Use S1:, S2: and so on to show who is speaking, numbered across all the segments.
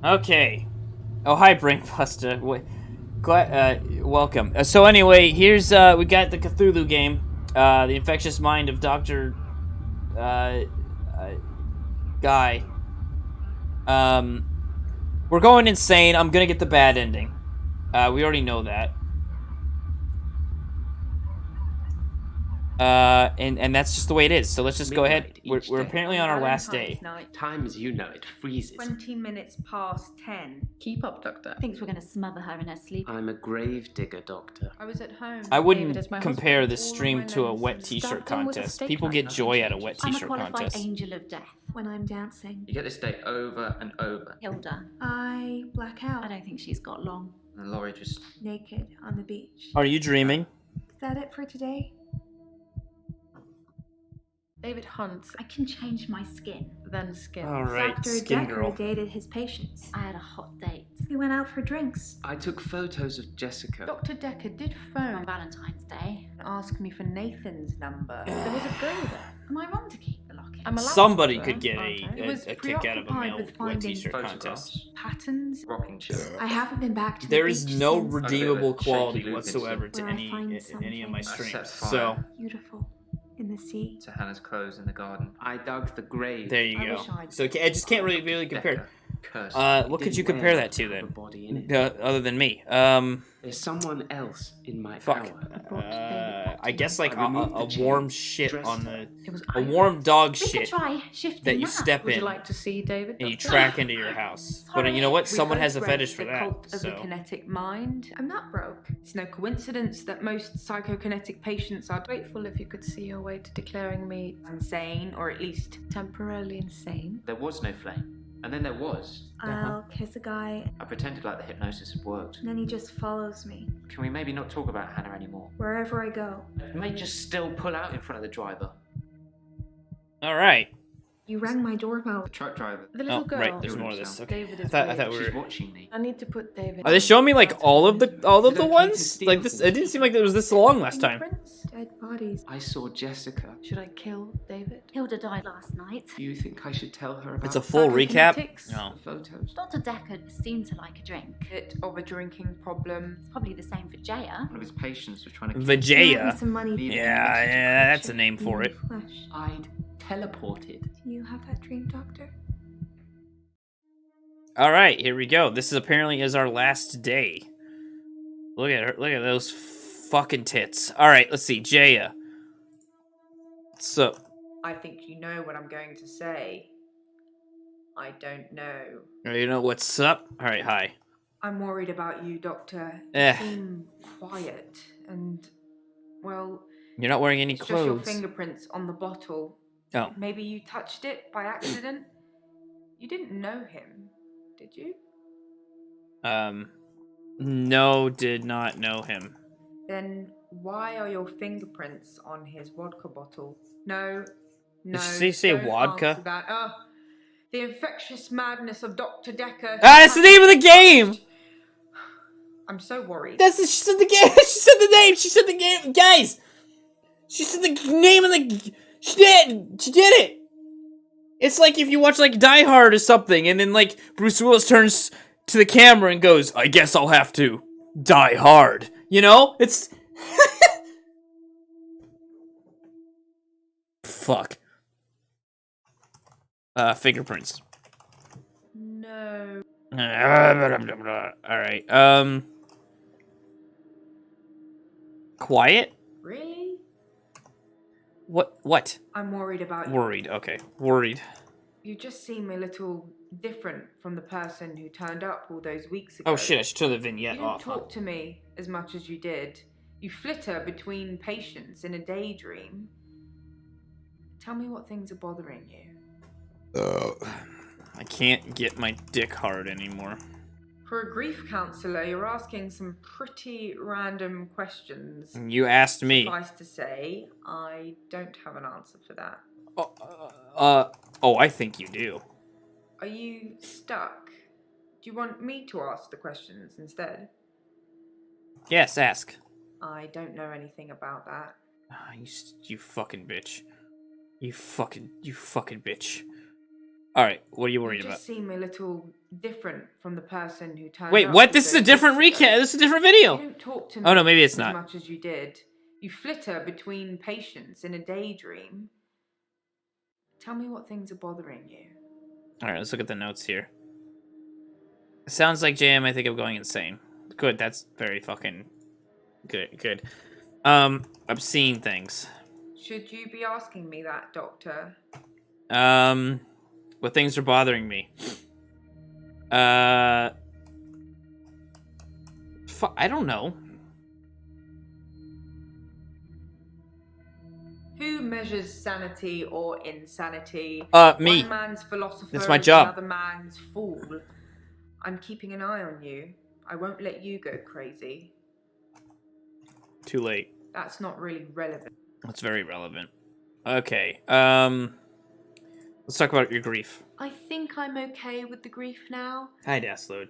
S1: Okay. Oh, hi, Brainbuster. Welcome. So anyway, here's we got the Cthulhu game, the Infectious Mind of Doctor uh, uh, Guy. We're going insane. I'm gonna get the bad ending. We already know that. And that's just the way it is. So let's just go ahead. We're apparently on our last day.
S2: Night. Time as you know it freezes.
S3: 20 minutes past 10.
S2: Keep up, Doctor.
S4: Thinks we're going to smother her in her sleep.
S2: I'm a grave digger, Doctor.
S3: I was at home.
S1: I
S3: David
S1: wouldn't
S3: is my
S1: compare
S3: husband.
S1: this
S3: All
S1: stream
S3: my
S1: to a
S3: lenses
S1: wet t-shirt
S3: stabbed him with a
S1: contest.
S3: steak
S1: People
S3: knife.
S1: get joy out of wet
S4: I'm a
S1: t-shirt
S4: qualified
S1: contests.
S4: angel of death.
S5: When I'm dancing,
S6: You get this day over and over.
S4: Hilda,
S5: I black out,
S4: I don't think she's got long.
S6: And Laurie just...
S5: naked on the beach.
S1: Are you dreaming?
S5: Is that it for today?
S3: David hunts,
S4: I can change my skin.
S3: then skins.
S1: All right,
S5: Dr.
S1: skin
S5: Dekker
S1: girl.
S5: dated his patients.
S4: I had a hot date
S5: We went out for drinks.
S6: I took photos of Jessica.
S3: Dr. Dekker did
S4: on
S3: phone
S4: Valentine's Day.
S3: and ask me for Nathan's number. There was a girl there.
S4: Am I wrong to keep the locket?
S3: I'm allowed
S1: Somebody
S3: to,
S1: could get
S3: aren't I? It was
S1: a kick out of a
S3: preoccupied
S1: male
S3: with
S1: wet
S3: finding
S1: t-shirt contest.
S6: Photographs.
S3: patterns.
S6: Rocking chair.
S5: I haven't been back to
S1: There
S5: the
S1: is
S5: beach
S1: no
S5: since.
S1: redeemable
S6: Shaky
S1: quality
S6: Luke
S1: whatsoever to
S5: Where I
S1: any
S5: find
S1: of my
S5: something.
S1: streams.
S6: I set fire.
S1: So
S5: Beautiful. In the sea.
S6: To Hannah's clothes in the garden.
S2: I dug the grave.
S1: there you
S3: I
S1: go.
S3: wish I'd-
S1: So I just can't really compare.
S6: Dekker. Curse.
S1: What could you compare that to
S2: The
S1: then?
S2: body in it.
S1: Other than me,
S2: There's someone else in my
S1: fuck.
S2: hour.
S1: I guess like
S2: I removed
S1: a
S2: the chain,
S1: warm shit
S2: dressed
S1: on
S2: her.
S1: the
S3: It was
S1: a
S3: Ivy.
S1: warm dog
S4: We could
S1: shit
S4: try shifting
S1: that you step
S3: Would
S1: in
S3: you like to see David?
S1: and you
S3: Doctor?
S1: track into your house. But you know what?
S3: We
S1: Someone
S3: both
S1: has a
S3: read
S1: fetish for
S3: The
S1: that.
S3: Cult of the
S1: So
S3: Kinetic Mind. I'm not broke. It's no coincidence that most psychokinetic patients are grateful if you could see your way to declaring me insane, or at least temporarily insane.
S6: There was no flame. And then there was.
S5: I'll kiss a guy,
S6: I pretended like the hypnosis had worked.
S5: and then he just follows me.
S6: Can we maybe not talk about Hannah anymore?
S5: Wherever I go.
S6: I may just still pull out in front of the driver.
S1: all right.
S5: You rang my doorbell.
S6: The truck driver.
S3: The little
S1: Oh,
S3: girl.
S1: right. There's more of this. Okay.
S3: David
S1: I
S3: is
S1: thought we
S3: weird.
S6: She's
S1: were.
S6: watching me.
S3: I need to put David.
S1: Are they showing me like all of the
S6: Is it okay
S1: ones?
S6: to
S1: Like
S6: steal
S1: this?
S6: things?
S1: It didn't seem like it was this long last time.
S3: Fingerprints?
S5: Dead bodies.
S6: I saw Jessica.
S3: Should I kill David?
S4: Hilda died last night.
S6: Do you think I should tell her about
S1: It's a full recap.
S3: Psychokinetics?
S1: No.
S6: the photos?
S4: Dr. Dekker seemed to like a drink.
S3: Bit of a drinking problem.
S4: It's probably the same for Jaya.
S6: One of his patients was trying to...
S5: You lent me
S1: Vijaya.
S5: some money.
S6: Leave-
S1: Yeah, that's a name for it.
S5: Flesh.
S6: I'd teleported.
S5: Do you have that dream, Doctor?
S1: All right, here we go. This is apparently is our last day. Look at her. Look at those fucking tits. All right, let's see. Jaya. So,
S3: I think you know what I'm going to say. I don't know.
S1: you know what's up? All right, hi.
S3: I'm worried about you, Doctor. You
S1: Eh.
S3: seem quiet and, well,
S1: You're not wearing any
S3: it's just your
S1: clothes.
S3: fingerprints on the bottle.
S1: Oh,
S3: Maybe you touched it by accident? You didn't know him, did you?
S1: no, did not know him.
S3: Then why are your fingerprints on his vodka bottle? No, no.
S1: Did she say
S3: don't
S1: vodka?
S3: answer that. The infectious madness of Dr. Dekker.
S1: That's the name of the game.
S3: I'm so worried.
S1: She said the game. She said the name. She said the game, guys. She said the name of the. She did. She did it. It's like if you watch like Die Hard or something, and then like Bruce Willis turns to the camera and goes, "I guess I'll have to die hard." You know, it's. Fuck. Fingerprints.
S3: No.
S1: Alright, quiet?
S3: Really?
S1: What?
S3: I'm worried about you.
S1: Worried, okay. Worried.
S3: You just seem a little different from the person who turned up all those weeks ago.
S1: Oh shit, I should turn the
S3: You
S1: vignette
S3: didn't
S1: off. Huh?
S3: talk to me as much as you did. You flitter between patients in a daydream. Tell me what things are bothering you.
S1: I can't get my dick hard anymore.
S3: For a grief counselor, you're asking some pretty random questions.
S1: You asked me.
S3: Suffice to say, I don't have an answer for that.
S1: Oh, I think you do.
S3: Are you stuck? Do you want me to ask the questions instead?
S1: Yes, ask.
S3: I don't know anything about that.
S1: You fucking bitch. You fucking bitch. All right, what are you
S3: You
S1: worried
S3: just
S1: about?
S3: seem a little different from the person who turned
S1: Wait,
S3: up
S1: what?
S3: all
S1: This is a
S3: those
S1: different
S3: weeks ago.
S1: recap. This is a different
S3: You
S1: video.
S3: don't talk to me
S1: Oh, no, maybe it's
S3: as
S1: not.
S3: much as you did. You flitter between patients in a daydream. Tell me what things are bothering you.
S1: All right, let's look at the notes here. Sounds like JM. I think I'm going insane. Good. That's very fucking good. Good. Obscene things.
S3: Should you be asking me that, Doctor?
S1: What things are bothering me? I don't know.
S3: Who measures sanity or insanity?
S1: Me.
S3: One man's philosopher
S1: That's my
S3: is
S1: job.
S3: another man's fool. I'm keeping an eye on you. I won't let you go crazy.
S1: Too late.
S3: That's not really relevant.
S1: That's very relevant. Okay. Let's talk about your grief.
S3: I think I'm okay with the grief now.
S1: Hi, Dasload.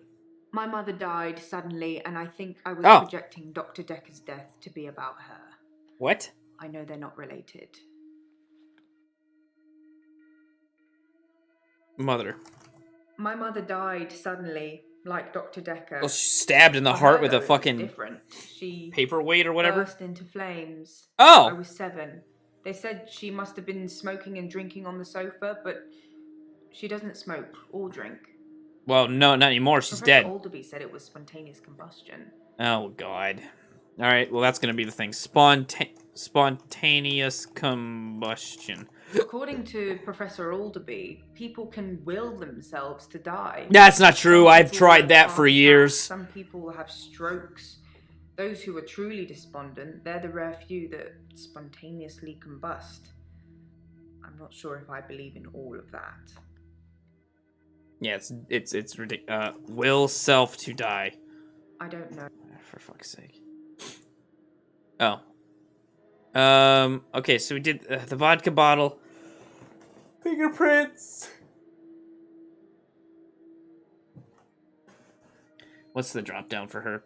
S3: My mother died suddenly, and I think I was
S1: Oh.
S3: projecting Dr. Dekker's death to be about her.
S1: What?
S3: I know they're not related.
S1: Mother.
S3: My mother died suddenly, like Dr. Dekker.
S1: Well, she's stabbed in the
S3: For
S1: heart
S3: her,
S1: with
S3: though,
S1: a
S3: it was
S1: fucking
S3: different. She
S1: paperweight or whatever.
S3: burst into flames.
S1: Oh!
S3: I was 7. They said she must have been smoking and drinking on the sofa, but she doesn't smoke or drink.
S1: Well, no, not anymore. She's
S3: Professor
S1: dead.
S3: Alderby said it was spontaneous combustion.
S1: Oh, God. All right, well, that's going to be the thing. Spontaneous combustion.
S3: According to Professor Alderby, people can will themselves to die.
S1: That's not true.
S3: Some
S1: I've
S3: people
S1: tried
S3: have
S1: that for
S3: heart
S1: years.
S3: attacks, some people have strokes. Those who are truly despondent, they're the rare few that spontaneously combust. I'm not sure if I believe in all of that.
S1: Yeah, it's ridiculous. Will self to die.
S3: I don't know.
S1: For fuck's sake. Oh. Okay, so we did the vodka bottle. Fingerprints. What's the drop down for her?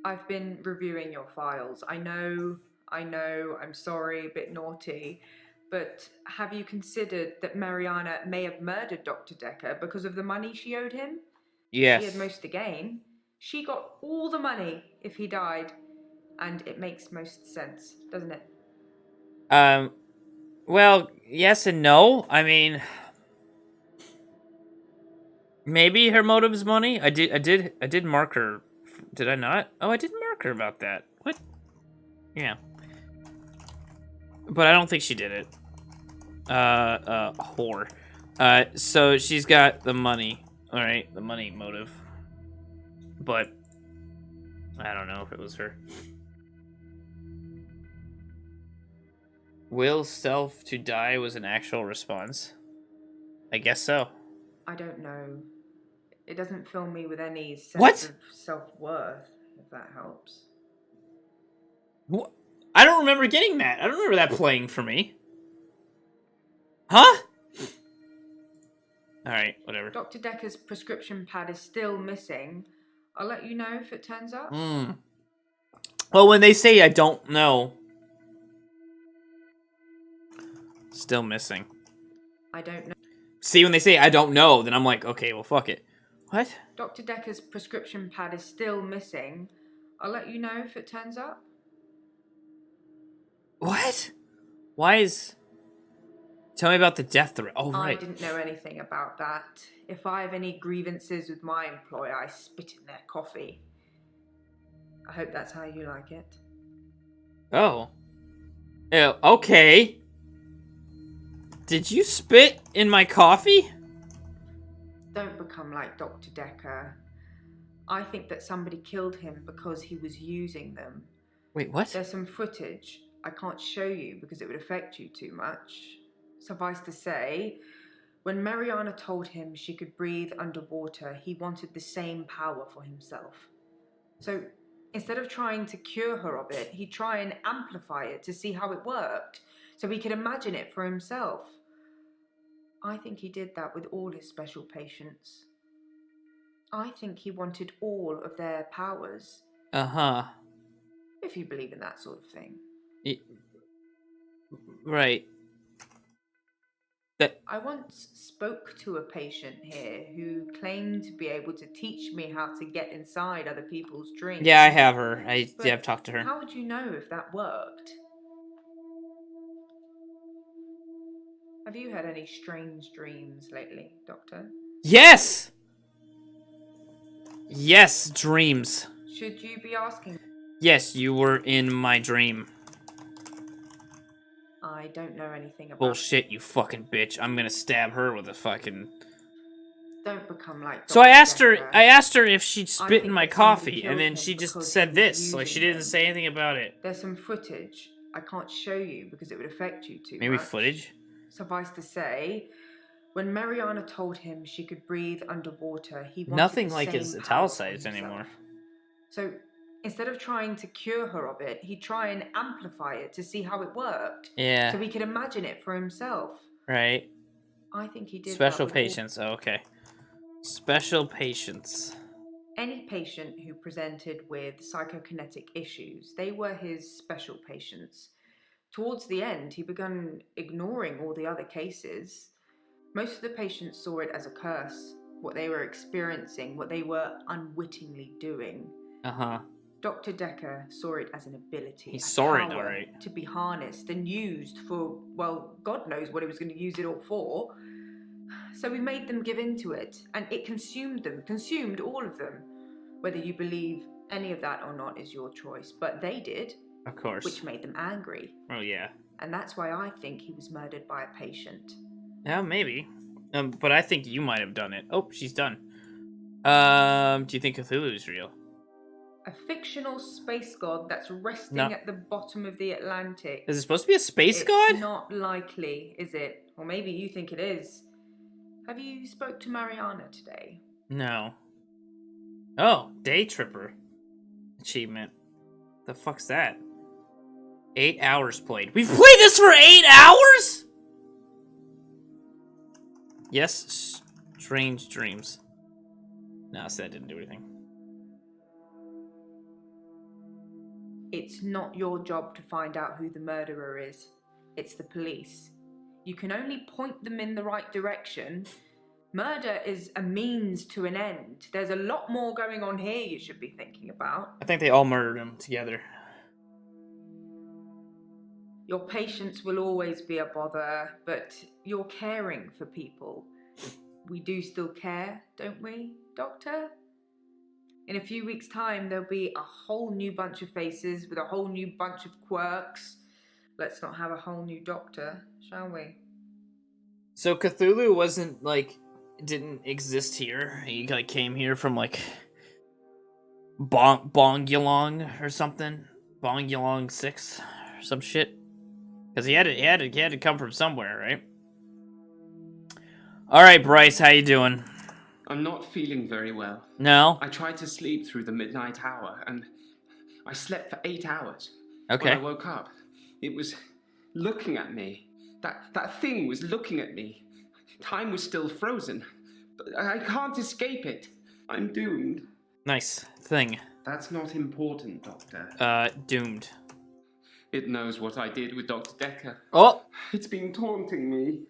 S3: I've been reviewing your files. I know, I'm sorry, a bit naughty, but have you considered that Mariana may have murdered Dr. Dekker because of the money she owed him?
S1: Yes.
S3: She had most to gain. She got all the money if he died, and it makes most sense, doesn't it?
S1: Well, yes and no. I mean, maybe her motive is money. I did mark her. Did I not? Oh, I did mark her about that. What? Yeah. But I don't think she did it. Whore. So she's got the money. All right, the money motive. But I don't know if it was her. Will self to die was an actual response? I guess so.
S3: I don't know. It doesn't fill me with any sense
S1: What?
S3: of self-worth, if that helps.
S1: What? I don't remember getting that. I don't remember that playing for me. Huh? Alright, whatever.
S3: Dr. Dekker's prescription pad is still missing. I'll let you know if it turns up.
S1: Well, when they say I don't know. Still missing.
S3: I don't know.
S1: See, when they say I don't know, then I'm like, okay, well, fuck it. What?
S3: Dr. Dekker's prescription pad is still missing. I'll let you know if it turns up.
S1: What? Why is... Tell me about the death threat. Oh, right.
S3: I didn't know anything about that. If I have any grievances with my employer, I spit in their coffee. I hope that's how you like it.
S1: Oh. Yeah, okay. Did you spit in my coffee?
S3: Don't become like Dr. Dekker. I think that somebody killed him because he was using them.
S1: Wait, what?
S3: There's some footage I can't show you because it would affect you too much. Suffice to say, when Mariana told him she could breathe underwater, he wanted the same power for himself. So instead of trying to cure her of it, he'd try and amplify it to see how it worked, so he could imagine it for himself. I think he did that with all his special patients. I think he wanted all of their powers.
S1: Uh-huh.
S3: If you believe in that sort of thing.
S1: Right.
S3: I once spoke to a patient here who claimed to be able to teach me how to get inside other people's dreams.
S1: Yeah, I have her.
S3: But
S1: I've talked to her.
S3: how would you know if that worked? Have you had any strange dreams lately, Doctor?
S1: Yes! Yes, dreams.
S3: Should you be asking?
S1: Yes, you were in my dream.
S3: I don't know anything about.
S1: Bullshit, you fucking bitch. I'm gonna stab her with a fucking...
S3: Don't become like.
S1: So I
S3: Dr.
S1: asked her if she'd spit in
S3: think
S1: my
S3: that somebody
S1: coffee,
S3: killed
S1: and then
S3: him
S1: she just
S3: because
S1: said
S3: he was
S1: this. Like, she
S3: using
S1: didn't
S3: them.
S1: say anything about it.
S3: There's some footage I can't show you because it would affect you too
S1: Maybe
S3: much.
S1: footage?
S3: Suffice to say, when Mariana told him she could breathe underwater, he wanted
S1: Nothing
S3: the
S1: like
S3: same
S1: is
S3: power for
S1: italicized
S3: himself.
S1: anymore.
S3: So instead of trying to cure her of it, he'd try and amplify it to see how it worked.
S1: Yeah.
S3: So he could imagine it for himself.
S1: Right.
S3: I think he did
S1: Special
S3: that with all-
S1: patients. Oh, okay. Special patients.
S3: Any patient who presented with psychokinetic issues, they were his special patients. Towards the end, he began ignoring all the other cases. Most of the patients saw it as a curse, what they were experiencing, what they were unwittingly doing.
S1: Uh-huh.
S3: Dr. Dekker saw it as an ability,
S1: He
S3: a
S1: saw it,
S3: power
S1: alright.
S3: to be harnessed and used for, well, God knows what he was going to use it all for. So he made them give in to it, and it consumed them, consumed all of them. Whether you believe any of that or not is your choice, but they did,
S1: Of course.
S3: which made them angry.
S1: Oh, yeah.
S3: And that's why I think he was murdered by a patient.
S1: Yeah, maybe. But I think you might have done it. Oh, she's done. Do you think Cthulhu's real?
S3: A fictional space god that's resting
S1: No.
S3: at the bottom of the Atlantic.
S1: Is it supposed to be a space
S3: It's
S1: god?
S3: not likely, is it? Or maybe you think it is. Have you spoke to Mariana today?
S1: No. Oh, Day Tripper. Achievement. The fuck's that? 8 hours played. We've played this for 8 hours?! Yes, strange dreams. No, so that didn't do anything.
S3: It's not your job to find out who the murderer is. It's the police. You can only point them in the right direction. Murder is a means to an end. There's a lot more going on here you should be thinking about.
S1: I think they all murdered him together.
S3: Your patients will always be a bother, but you're caring for people. We do still care, don't we, Doctor? In a few weeks' time, there'll be a whole new bunch of faces with a whole new bunch of quirks. Let's not have a whole new doctor, shall we?
S1: So Cthulhu wasn't, like, didn't exist here. He, like, came here from, like, Bongulong or something. Bongulong 6 or some shit. Because he had to come from somewhere, right? All right, Bryce, how you doing?
S2: I'm not feeling very well.
S1: No?
S2: I tried to sleep through the midnight hour, and I slept for 8 hours.
S1: Okay.
S2: When I woke up, it was looking at me. That thing was looking at me. Time was still frozen, but I can't escape it. I'm doomed.
S1: Nice thing.
S2: That's not important, Doctor.
S1: Doomed.
S2: It knows what I did with Dr. Dekker.
S1: Oh!
S2: It's been taunting me.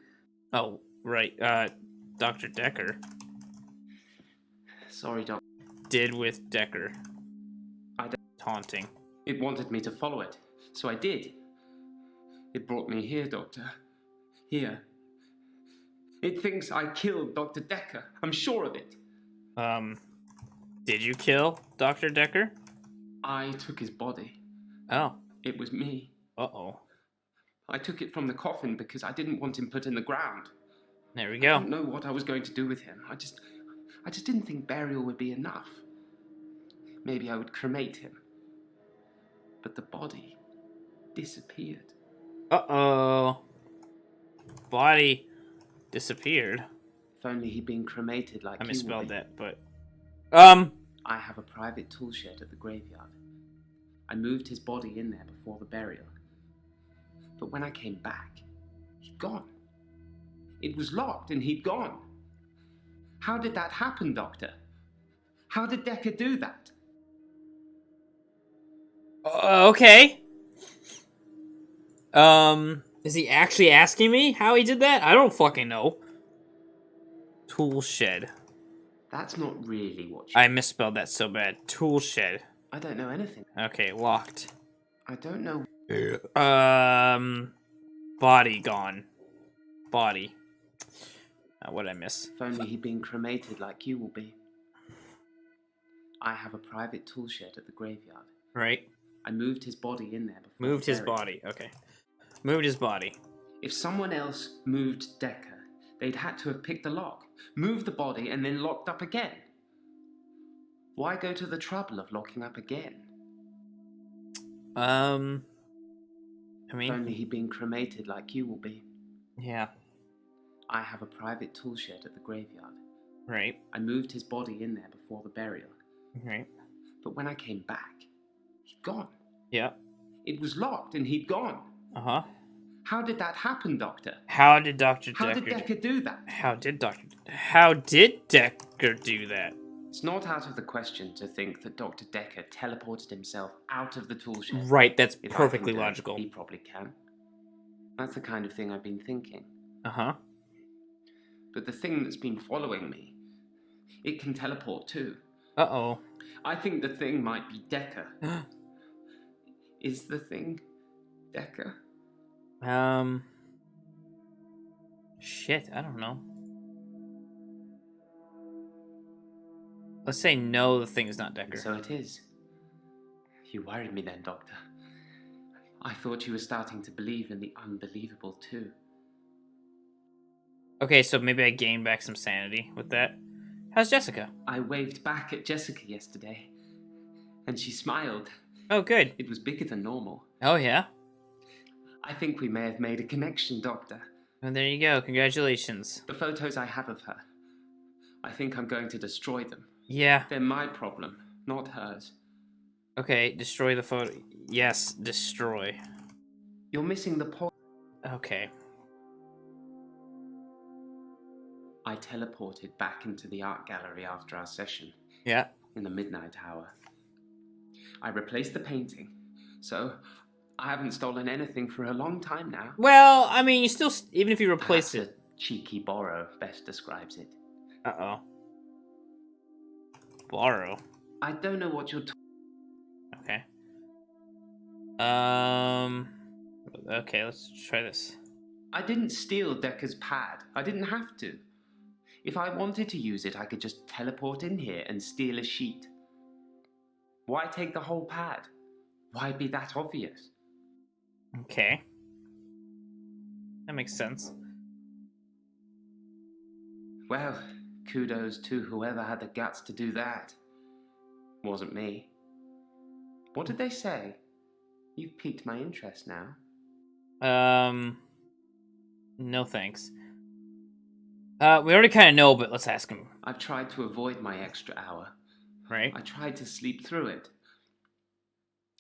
S1: Oh, right. Dr. Dekker.
S2: Sorry, Doctor.
S1: Did with Dekker.
S2: I
S1: Taunting.
S2: It wanted me to follow it, so I did. It brought me here, Doctor. Here. It thinks I killed Dr. Dekker. I'm sure of it.
S1: Did you kill Dr. Dekker?
S2: I took his body.
S1: Oh.
S2: It was me.
S1: Uh-oh.
S2: I took it from the coffin because I didn't want him put in the ground.
S1: There we
S2: I
S1: go.
S2: didn't know what I was going to do with him. I just didn't think burial would be enough. Maybe I would cremate him. But the body disappeared.
S1: Uh-oh. Body disappeared.
S2: If only he'd been cremated like
S1: I
S2: you
S1: misspelled
S2: were.
S1: that, but...
S2: I have a private tool shed at the graveyard. I moved his body in there before the burial. But when I came back, he'd gone. It was locked and he'd gone. How did that happen, Doctor? How did Dekker do that?
S1: Okay. Is he actually asking me how he did that? I don't fucking know. Tool shed.
S2: That's not really what you...
S1: I misspelled that so bad. Tool shed.
S2: I don't know anything.
S1: Okay, locked.
S2: I don't know...
S1: Body gone. Body. What did I miss?
S2: If only he'd been cremated like you will be. I have a private tool shed at the graveyard.
S1: Right.
S2: I moved his body in there before...
S1: Moved his
S2: burial.
S1: body. Okay. Moved his body.
S2: If someone else moved Dekker, they'd had to have picked the lock, moved the body, and then locked up again. Why go to the trouble of locking up again?
S1: I
S2: If
S1: mean,
S2: only he'd been cremated like you will be.
S1: yeah.
S2: I have a private tool shed at the graveyard.
S1: Right.
S2: I moved his body in there before the burial.
S1: Right.
S2: But when I came back, he'd gone.
S1: Yeah.
S2: It was locked and he'd gone.
S1: Uh-huh.
S2: How did that happen, Doctor?
S1: How did Dr.
S2: How did
S1: Dekker...
S2: Dekker do that?
S1: How did Dekker do that?
S2: It's not out of the question to think that Dr. Dekker teleported himself out of the tool shed.
S1: Right, that's
S2: If I
S1: perfectly
S2: can do it,
S1: logical.
S2: He probably can. That's the kind of thing I've been thinking.
S1: Uh-huh.
S2: But the thing that's been following me, it can teleport too.
S1: Uh-oh.
S2: I think the thing might be Dekker. Is the thing Dekker?
S1: Shit, I don't know. Let's say no, the thing is not Dekker.
S2: So it is. You worried me then, Doctor. I thought you were starting to believe in the unbelievable too.
S1: Okay, so maybe I gained back some sanity with that. How's Jessica?
S2: I waved back at Jessica yesterday, and she smiled.
S1: Oh, good.
S2: It was bigger than normal.
S1: Oh, yeah?
S2: I think we may have made a connection, Doctor.
S1: Well, there you go. Congratulations.
S2: The photos I have of her, I think I'm going to destroy them.
S1: Yeah.
S2: They're my problem, not hers.
S1: Okay, destroy the photo. Yes, destroy.
S2: You're missing the point.
S1: Okay.
S2: I teleported back into the art gallery after our session,
S1: Yeah.
S2: in the midnight hour. I replaced the painting, so I haven't stolen anything for a long time now.
S1: Well, I mean, you still, even if you replace
S2: Perhaps
S1: it.
S2: a cheeky borrow best describes it.
S1: Uh-oh. Borrow.
S2: I don't know what you're
S1: Okay. Okay, let's try this.
S2: I didn't steal Dekker's pad. I didn't have to. If I wanted to use it, I could just teleport in here and steal a sheet. Why take the whole pad? Why be that obvious?
S1: Okay. That makes sense.
S2: Well, kudos to whoever had the guts to do that. Wasn't me. What did they say? You've piqued my interest now.
S1: No thanks. We already kind of know, but let's ask him.
S2: I've tried to avoid my extra hour.
S1: Right?
S2: I tried to sleep through it.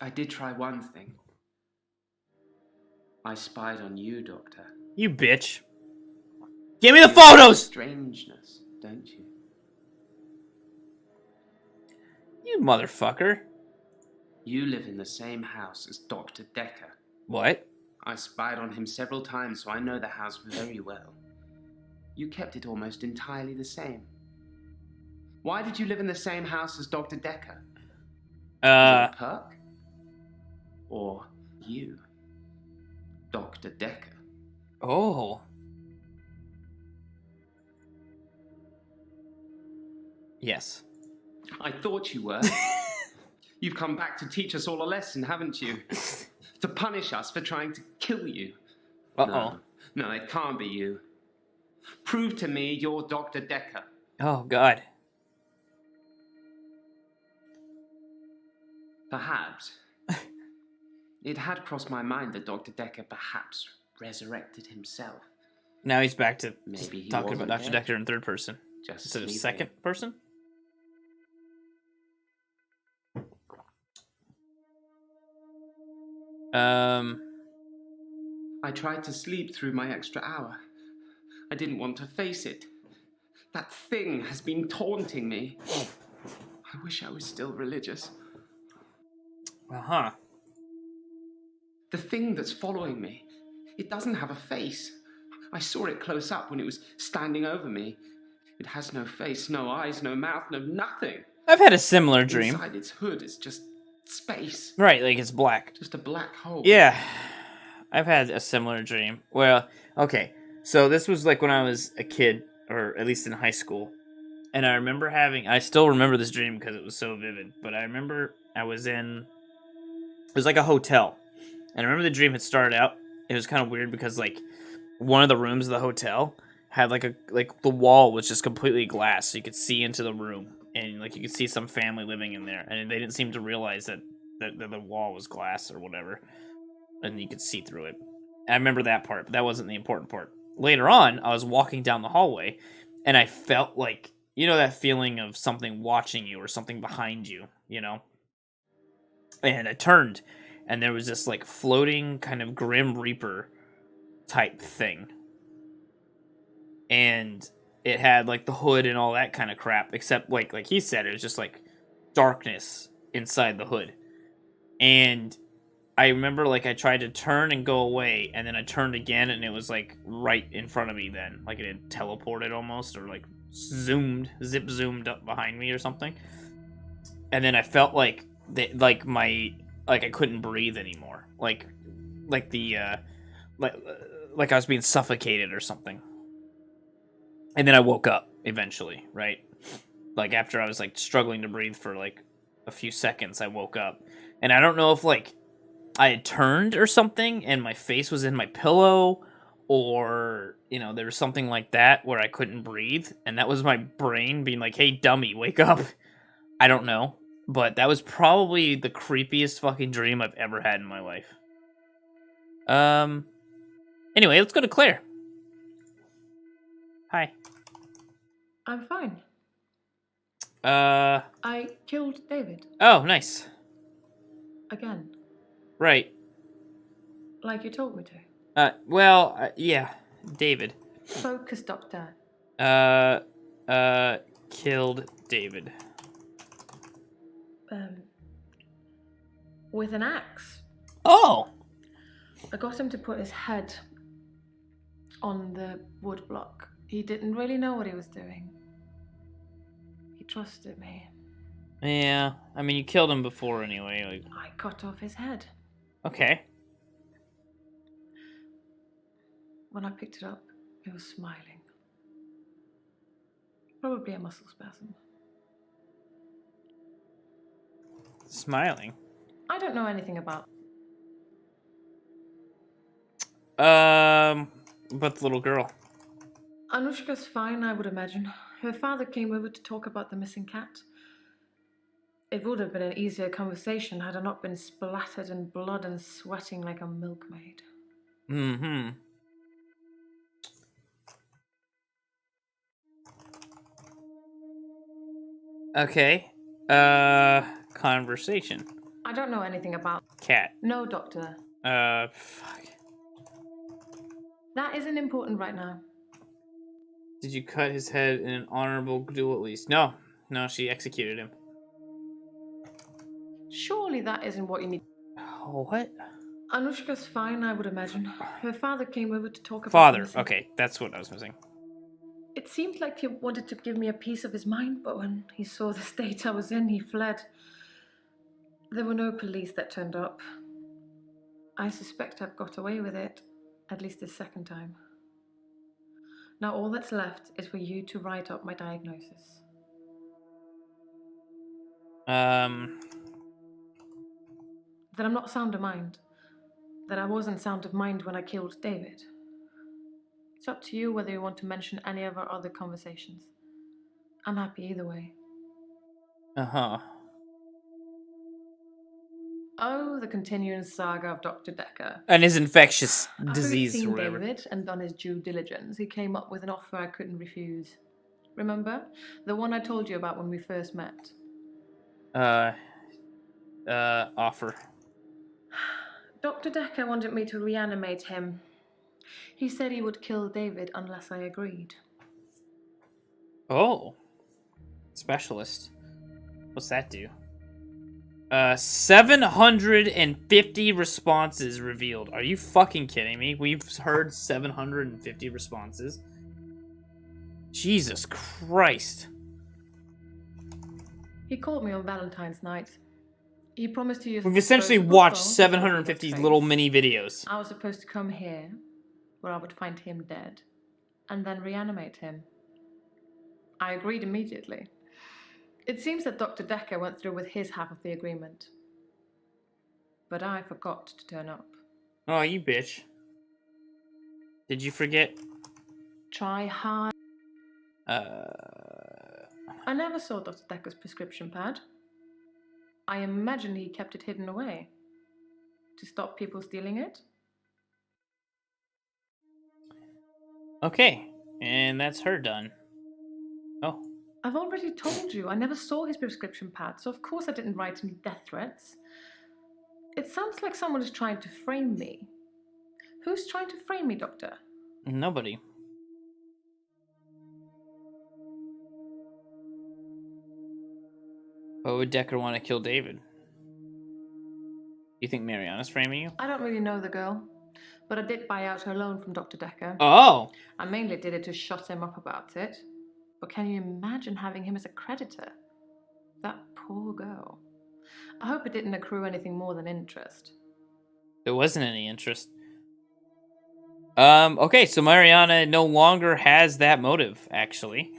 S2: I did try one thing. I spied on you, Doctor.
S1: You bitch. Give me the photos!
S2: Strangeness, don't you?
S1: You motherfucker.
S2: You live in the same house as Dr. Dekker.
S1: What?
S2: I spied on him several times, so I know the house very well. You kept it almost entirely the same. Why did you live in the same house as Dr. Dekker? Was it a perk? Or you, Dr. Dekker?
S1: Oh. Yes.
S2: I thought you were. You've come back to teach us all a lesson, haven't you? To punish us for trying to kill you.
S1: Uh-oh.
S2: No, it can't be you. Prove to me you're Dr. Dekker.
S1: Oh, God.
S2: Perhaps. It had crossed my mind that Dr. Dekker perhaps resurrected himself.
S1: Now he's back to
S2: Maybe he
S1: talking about
S2: wasn't
S1: Dr.
S2: dead.
S1: Dekker in third person.
S2: Just
S1: Instead of
S2: sleeping.
S1: second person?
S2: I tried to sleep through my extra hour. I didn't want to face it. That thing has been taunting me. I wish I was still religious.
S1: Uh-huh.
S2: The thing that's following me, It doesn't have a face. I saw it close up when it was standing over me. It has no face, no eyes, no mouth, no nothing.
S1: I've had a similar dream.
S2: Inside its hood is just space.
S1: Right, like it's black.
S2: Just a black hole.
S1: Yeah, I've had a similar dream. Well, okay, so this was like when I was a kid, or at least in high school. And I still remember this dream because it was so vivid, but I remember it was like a hotel. And I remember the dream had started out, it was kind of weird because like one of the rooms of the hotel had like the wall was just completely glass, so you could see into the room. And like you could see some family living in there, and they didn't seem to realize that the wall was glass or whatever, and you could see through it. I remember that part, but that wasn't the important part. Later on, I was walking down the hallway, and I felt like, you know, that feeling of something watching you or something behind you, you know? And I turned, and there was this, like, floating kind of Grim Reaper type thing. And it had, like, the hood and all that kind of crap, except, like he said, it was just, like, darkness inside the hood. And I remember, like, I tried to turn and go away, and then I turned again, and it was, like, right in front of me then. Like, it had teleported almost, or, like, zip-zoomed up behind me or something. And then I felt like, I couldn't breathe anymore. Like I was being suffocated or something. And then I woke up, eventually, right? Like, after I was, like, struggling to breathe for, like, a few seconds, I woke up. And I don't know if, like, I had turned or something and my face was in my pillow, or, you know, there was something like that where I couldn't breathe, and that was my brain being like, hey, dummy, wake up. I don't know, but that was probably the creepiest fucking dream I've ever had in my life. Anyway, let's go to Claire. Hi.
S7: I'm fine.
S1: Uh,
S7: I killed David.
S1: oh, nice.
S7: Again.
S1: Right.
S7: Like you told me to.
S1: Yeah, David.
S7: Focus, Doctor.
S1: Killed David.
S7: With an axe.
S1: Oh!
S7: I got him to put his head on the wood block. He didn't really know what he was doing. He trusted me.
S1: Yeah, I mean, you killed him before anyway. Like,
S7: I cut off his head.
S1: okay.
S7: When I picked it up, it was smiling. Probably a muscle spasm.
S1: Smiling.
S7: I don't know anything about.
S1: But the little girl.
S7: Anushka's fine, I would imagine. Her father came over to talk about the missing cat. It would have been an easier conversation had I not been splattered in blood and sweating like a milkmaid.
S1: Mm-hmm. Okay. Conversation.
S7: I don't know anything about.
S1: Cat.
S7: No, Doctor.
S1: Fuck.
S7: That isn't important right now.
S1: Did you cut his head in an honorable duel at least? No. No, she executed him.
S7: Surely that isn't what you need.
S1: Oh, what?
S7: Anushka's fine, I would imagine. Her father came over to talk about.
S1: Father. Okay, that's what I was missing.
S7: It seemed like he wanted to give me a piece of his mind, but when he saw the state I was in, he fled. There were no police that turned up. I suspect I've got away with it, at least this second time. Now all that's left is for you to write up my diagnosis. That I'm not sound of mind. That I wasn't sound of mind when I killed David. It's up to you whether you want to mention any of our other conversations. I'm happy either way.
S1: Uh-huh.
S7: Oh, the continuing saga of Dr. Dekker.
S1: And his infectious
S7: After
S1: disease
S7: he'd
S1: or
S7: seen
S1: whatever.
S7: David and done his due diligence, he came up with an offer I couldn't refuse. Remember? The one I told you about when we first met.
S1: Offer.
S7: Dr. Dekker wanted me to reanimate him. He said he would kill David unless I agreed.
S1: Oh. Specialist. What's that do? 750 responses revealed. Are you fucking kidding me? We've heard 750 responses. Jesus Christ.
S7: He called me on Valentine's night. He promised to use.
S1: We've
S7: a
S1: essentially
S7: disposable
S1: watched
S7: phone to
S1: 750
S7: copy
S1: little
S7: his
S1: mini
S7: face.
S1: videos.
S7: I was supposed to come here, where I would find him dead, and then reanimate him. I agreed immediately. It seems that Dr. Dekker went through with his half of the agreement. But I forgot to turn up.
S1: Oh, you bitch. Did you forget?
S7: Try hard.
S1: Uh...
S7: I never saw Dr. Dekker's prescription pad. I imagine he kept it hidden away. To stop people stealing it?
S1: Okay, and that's her done. Oh.
S7: I've already told you, I never saw his prescription pad, so of course I didn't write any death threats. It sounds like someone is trying to frame me. Who's trying to frame me, Doctor?
S1: Nobody. Why would Dekker want to kill David? You think Mariana's framing you?
S7: I don't really know the girl, but I did buy out her loan from Dr. Dekker.
S1: Oh!
S7: I mainly did it to shut him up about it. But can you imagine having him as a creditor? That poor girl. I hope it didn't accrue anything more than interest.
S1: There wasn't any interest. Okay, so Mariana no longer has that motive, actually.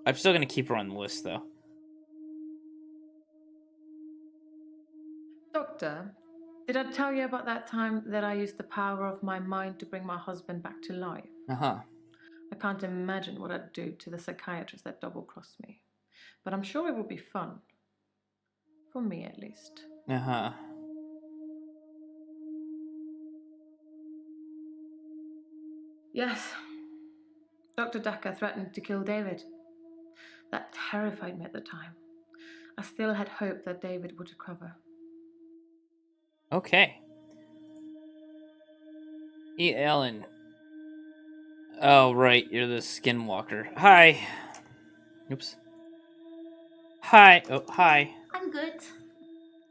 S1: I'm still gonna keep her on the list, though.
S7: Doctor, did I tell you about that time that I used the power of my mind to bring my husband back to life?
S1: Uh-huh.
S7: I can't imagine what I'd do to the psychiatrist that double-crossed me. But I'm sure it would be fun. For me, at least.
S1: Uh-huh.
S7: Yes. Dr. Dekker threatened to kill David. That terrified me at the time. I still had hope that David would recover.
S1: Okay. Ellen. Oh, right, you're the skinwalker. Hi. Oops. Hi. Oh, hi.
S4: I'm good.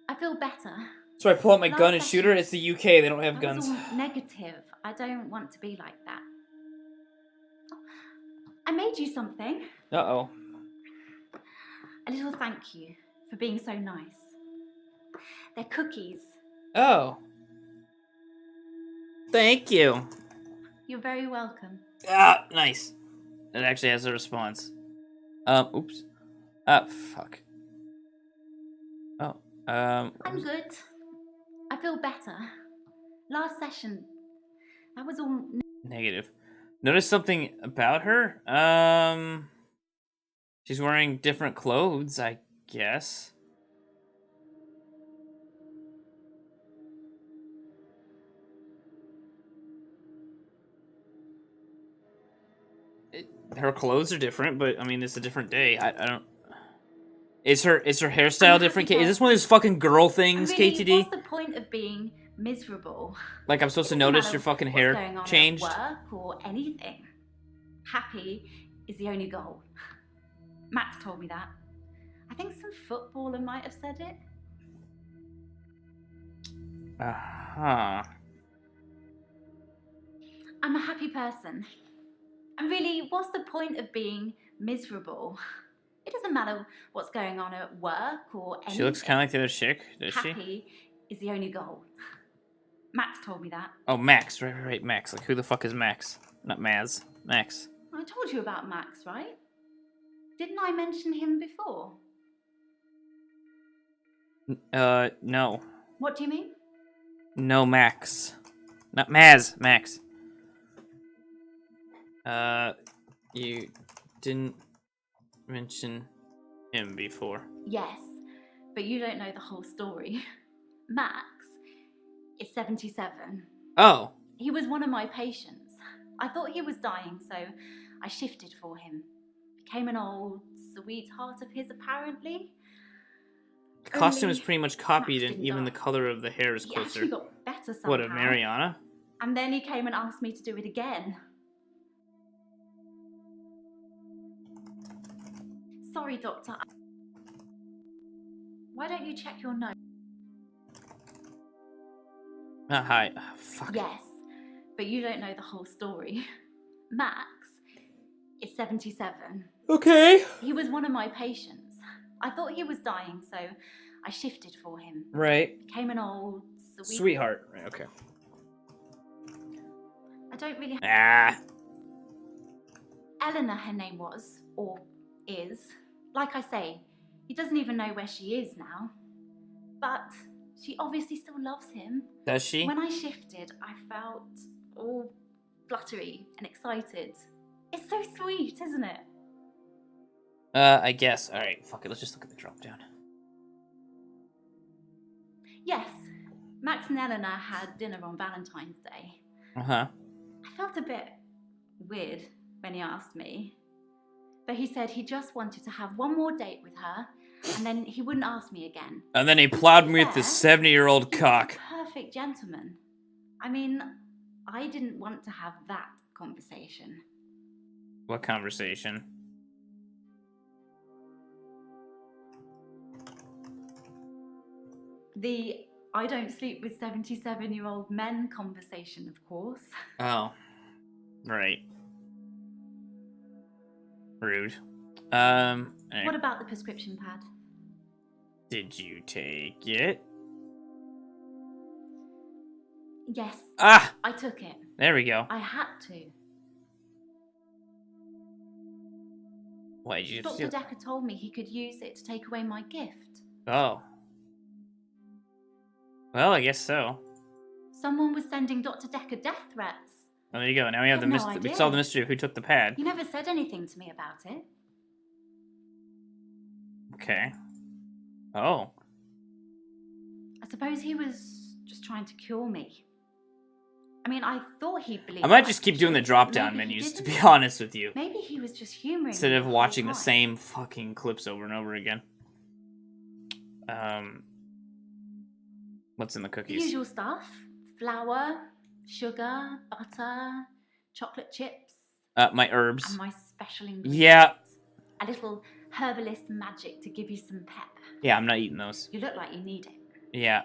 S4: I feel better.
S1: So I pull out my
S4: Last
S1: gun and shoot her?
S4: session,
S1: It's the UK, they don't have
S4: I
S1: guns.
S4: was all negative. I don't want to be like that. I made you something.
S1: Uh-oh.
S4: A little thank you for being so nice. They're cookies.
S1: Oh. Thank you.
S4: You're very welcome.
S1: Ah, nice. It actually has a response. Oops. Ah, fuck. Oh,
S4: I'm good. I feel better. Last session, that was all
S1: negative. Notice something about her? She's wearing different clothes, I guess. Her clothes are different, but I mean, it's a different day. I don't. Is her hairstyle different? Is this one of those fucking girl things,
S4: really,
S1: KTD?
S4: what's the point of being miserable?
S1: Like I'm supposed to
S4: It doesn't
S1: notice
S4: matter
S1: your fucking
S4: what's
S1: hair
S4: going on
S1: changed?
S4: At work or anything. Happy is the only goal. Max told me that. I think some footballer might have said it.
S1: Uh-huh.
S4: I'm a happy person. And really, what's the point of being miserable? It doesn't matter what's going on at work or anything.
S1: She looks kind of like the other chick, does she?
S4: Happy is the only goal. Max told me that.
S1: Oh, Max. Right, Max. Like, who the fuck is Max? Not Maz. Max.
S4: I told you about Max, right? Didn't I mention him before?
S1: No.
S4: What do you mean?
S1: No, Max. Not Maz. Max. You didn't mention him before.
S4: Yes, but you don't know the whole story. Max is 77.
S1: Oh.
S4: He was one of my patients. I thought he was dying, so I shifted for him. Became an old sweetheart of his, apparently.
S1: The costume
S4: Only
S1: is pretty much copied,
S4: Max
S1: and
S4: didn't
S1: even the
S4: die.
S1: color of the hair is
S4: He
S1: closer.
S4: actually got better somehow.
S1: What, of Mariana?
S4: And then he came and asked me to do it again. Sorry, Doctor. Why don't you check your notes?
S1: Hi. Fuck.
S4: Yes, but you don't know the whole story. Max is 77.
S1: Okay.
S4: He was one of my patients. I thought he was dying, so I shifted for him.
S1: Right.
S4: Became an old
S1: Sweetheart. Right, okay.
S4: I don't really.
S1: Ah.
S4: Eleanor, her name was, or is. Like I say, he doesn't even know where she is now. But she obviously still loves him.
S1: Does she?
S4: When I shifted, I felt all fluttery and excited. It's so sweet, isn't it?
S1: I guess. Alright, fuck it. Let's just look at the drop down.
S4: Yes, Max and Eleanor had dinner on Valentine's Day.
S1: Uh-huh.
S4: I felt a bit weird when he asked me. But he said he just wanted to have one more date with her, and then he wouldn't ask me again.
S1: And then he plowed me with this 70-year-old
S4: He was
S1: cock.
S4: a perfect gentleman. I mean, I didn't want to have that conversation.
S1: What conversation?
S4: The I don't sleep with 77-year-old men conversation, of course.
S1: Oh. Right. Rude. Alright.
S4: What about the prescription pad?
S1: Did you take it?
S4: Yes,
S1: Ah!
S4: I took it.
S1: There we go.
S4: I had to.
S1: Why did you
S4: Dr.
S1: steal?
S4: Dekker told me he could use it to take away my gift.
S1: Oh. Well, I guess so.
S4: Someone was sending Dr. Dekker death threats.
S1: Well, there you go. Now we have the
S4: Had no
S1: mystery. We
S4: idea.
S1: solved the mystery of who took the pad.
S4: He never said anything to me about it.
S1: Okay. Oh.
S4: I suppose he was just trying to cure me. I mean, I thought he'd believe
S1: I might
S4: that,
S1: just keep doing the
S4: but
S1: drop-down
S4: maybe he
S1: menus, to
S4: didn't.
S1: be honest with you.
S4: Maybe he was just humoring
S1: Instead
S4: me
S1: of
S4: the whole
S1: watching the
S4: time.
S1: same fucking clips over and over again. What's in the
S4: The
S1: cookies?
S4: usual stuff. Flour, sugar, butter, chocolate chips,
S1: My herbs.
S4: and my special ingredient.
S1: Yeah.
S4: A little herbalist magic to give you some pep.
S1: Yeah, I'm not eating those.
S4: You look like you need it.
S1: Yeah.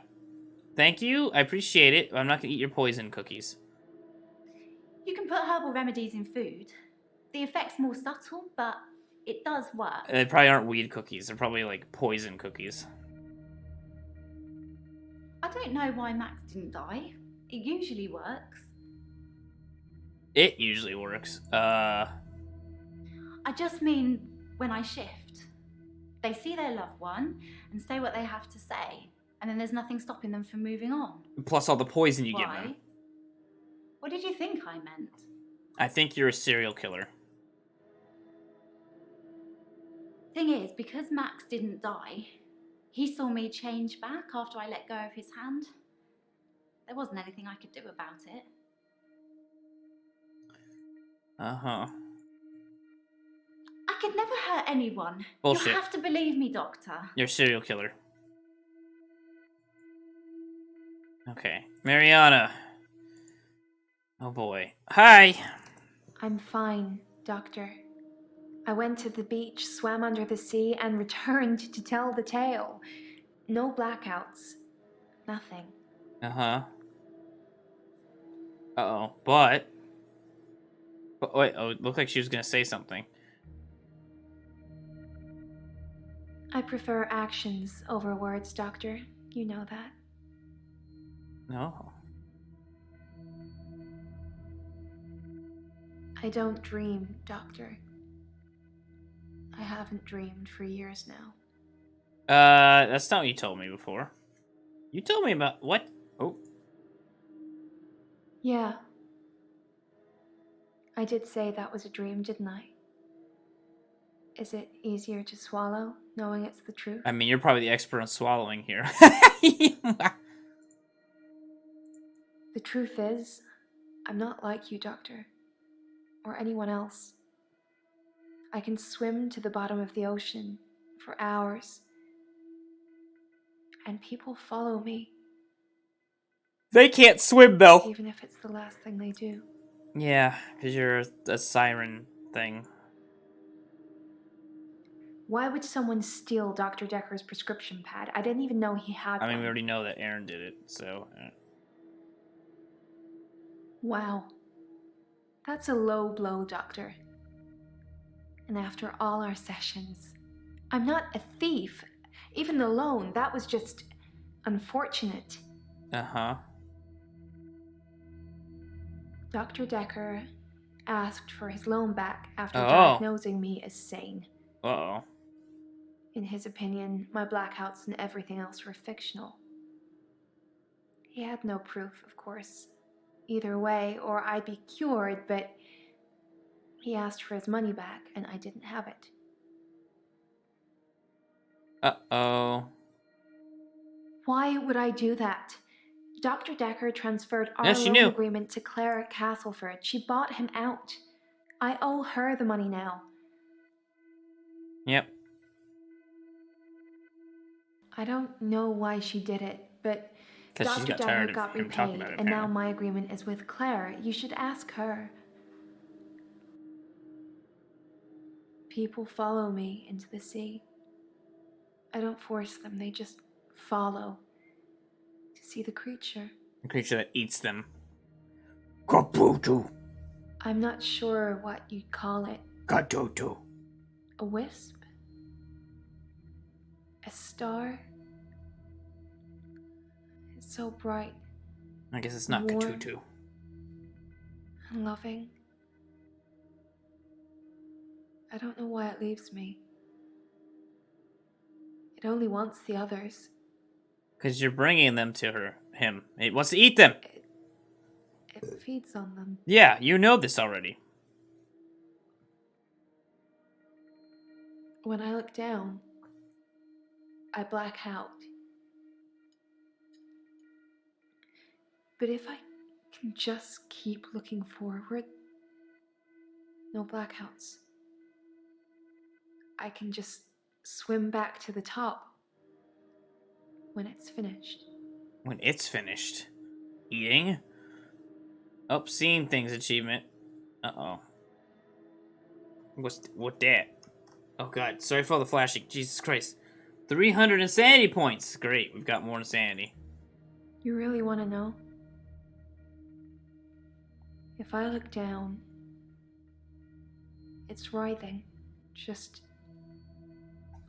S1: Thank you. I appreciate it. I'm not gonna eat your poison cookies.
S4: You can put herbal remedies in food. The effect's more subtle, but it does work.
S1: They probably aren't weed cookies. They're probably like poison cookies.
S4: I don't know why Max didn't die. It usually works.
S1: It usually works.
S4: I just mean when I shift. They see their loved one and say what they have to say, and then there's nothing stopping them from moving on.
S1: Plus all the poison you give
S4: Why?
S1: them.
S4: What did you think I meant?
S1: I think you're a serial killer.
S4: Thing is, because Max didn't die, he saw me change back after I let go of his hand. There wasn't anything I could do about it.
S1: Uh-huh.
S4: I could never hurt anyone.
S1: Bullshit.
S4: You have to believe me, Doctor.
S1: You're a serial killer. Okay. Mariana. Oh boy. Hi!
S5: I'm fine, Doctor. I went to the beach, swam under the sea, and returned to tell the tale. No blackouts. Nothing.
S1: Uh-huh. Uh-oh. But wait, oh, it looked like she was gonna say something.
S5: I prefer actions over words, Doctor. You know that.
S1: No.
S5: I don't dream, Doctor. I haven't dreamed for years now.
S1: That's not what you told me before. You told me about what? Oh.
S5: Yeah. I did say that was a dream, didn't I? Is it easier to swallow, knowing it's the truth?
S1: I mean, you're probably the expert on swallowing here.
S5: The truth is, I'm not like you, Doctor. Or anyone else. I can swim to the bottom of the ocean for hours. And people follow me,
S1: They can't swim, though.
S5: even if it's the last thing they do.
S1: Yeah, because you're a siren thing.
S5: Why would someone steal Dr. Dekker's prescription pad? I didn't even know he had
S1: I mean,
S5: one.
S1: we already know that Aaron did it, so.
S5: Wow. That's a low blow, Doctor. And after all our sessions, I'm not a thief. Even the loan, that was just unfortunate.
S1: Uh-huh.
S5: Dr. Dekker asked for his loan back after
S1: Oh.
S5: diagnosing me as sane.
S1: Uh-oh.
S5: In his opinion, my blackouts and everything else were fictional. He had no proof, of course, either way, or I'd be cured, but he asked for his money back, and I didn't have it.
S1: Uh-oh.
S5: Why would I do that? Dr. Dekker transferred our
S1: Yeah, she
S5: loan
S1: knew.
S5: agreement to Claire at Castleford. She bought him out. I owe her the money now.
S1: Yep.
S5: I don't know why she did it, but
S1: Because she
S5: Dr.
S1: got tired
S5: Dekker
S1: of
S5: got
S1: him talking
S5: repaid,
S1: about it,
S5: and now
S1: apparently.
S5: my agreement is with Claire. You should ask her. People follow me into the sea. I don't force them, they just follow to see the creature.
S1: The creature that eats them. Kabuto.
S5: I'm not sure what you'd call it.
S1: Kadoto.
S5: A wisp? A star? It's so bright
S1: I guess it's not
S5: Warm.
S1: Katutu.
S5: and loving. I don't know why it leaves me. It only wants the others.
S1: Because you're bringing them to him. It wants to eat them.
S5: It feeds on them.
S1: Yeah, you know this already.
S5: When I look down, I black out. But if I can just keep looking forward, no blackouts. I can just swim back to the top when it's finished.
S1: When it's finished. Eating? Oh, seeing things achievement. Uh-oh. What that? Oh god, sorry for all the flashing. Jesus Christ. 300 insanity points. Great, we've got more insanity.
S5: You really want to know? If I look down, it's writhing. Just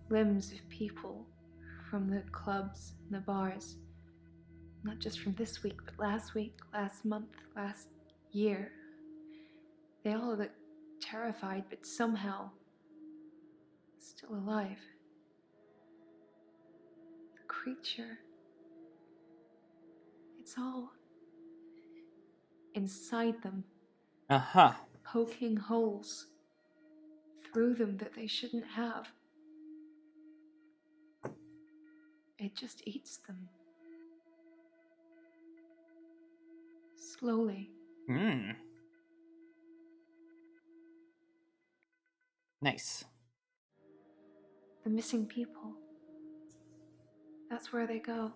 S5: limbs of people from the clubs and the bars. Not just from this week, but last week, last month, last year. They all look terrified, but somehow still alive. The creature. It's all inside them,
S1: Uh-huh.
S5: poking holes through them that they shouldn't have. It just eats them. Slowly.
S1: Hmm. Nice.
S5: The missing people. That's where they go.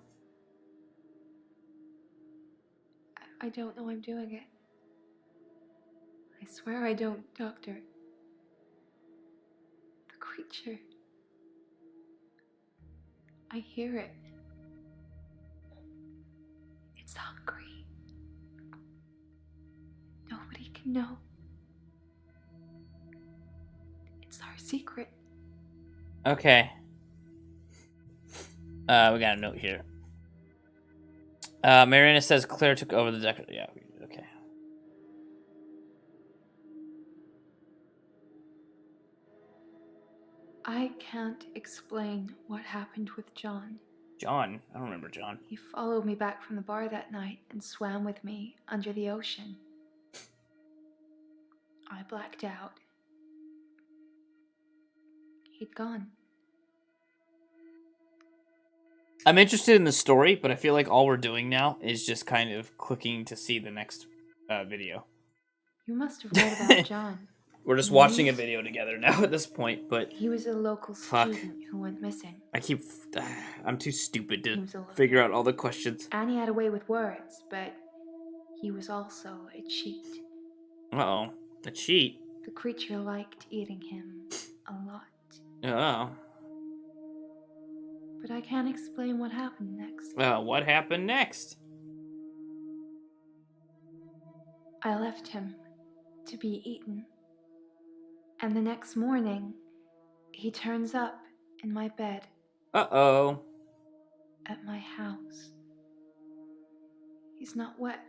S5: I don't know I'm doing it. I swear I don't, Doctor. The creature. I hear it. It's hungry. Nobody can know. It's our secret.
S1: Okay. We got a note here. Mariana says Claire took over the Dekker. Yeah, okay.
S5: I can't explain what happened with John.
S1: John? I don't remember John.
S5: He followed me back from the bar that night and swam with me under the ocean. I blacked out. He'd gone.
S1: I'm interested in the story, but I feel like all we're doing now is just kind of clicking to see the next video.
S5: You must have read about John.
S1: We're just watching a video together now at this point, but
S5: He was a local
S1: Fuck.
S5: student who went missing.
S1: I'm too stupid
S5: He
S1: to
S5: was a local.
S1: figure out all the questions.
S5: Annie had a way with words, but he was also a cheat.
S1: Uh-oh. A cheat?
S5: The creature liked eating him a lot.
S1: Oh.
S5: But I can't explain what happened next.
S1: What happened next?
S5: I left him to be eaten. And the next morning, he turns up in my bed
S1: Uh-oh.
S5: at my house. He's not wet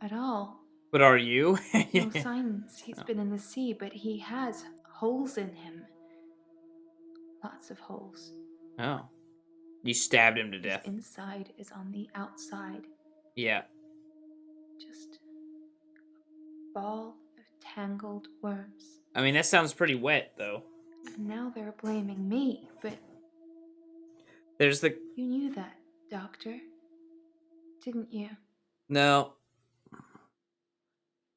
S5: at all.
S1: But are you?
S5: No signs he's been in the sea, but he has holes in him. Lots of holes.
S1: Oh. You stabbed him to
S5: His
S1: death.
S5: inside is on the outside.
S1: Yeah.
S5: Just a ball of tangled worms.
S1: I mean, that sounds pretty wet, though.
S5: And now they're blaming me, but
S1: There's the...
S5: you knew that, Doctor. Didn't you?
S1: No.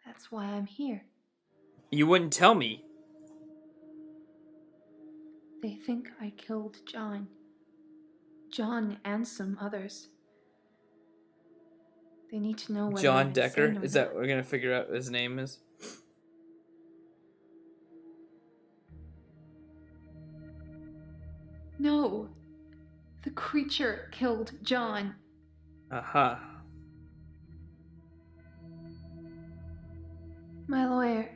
S5: That's why I'm here.
S1: You wouldn't tell me.
S5: They think I killed John. John and some others. They need to know whether
S1: John
S5: I'm insane
S1: Dekker?
S5: or
S1: Is that
S5: not.
S1: what we're gonna figure out what his name is?
S5: No. The creature killed John.
S1: Uh-huh.
S5: My lawyer.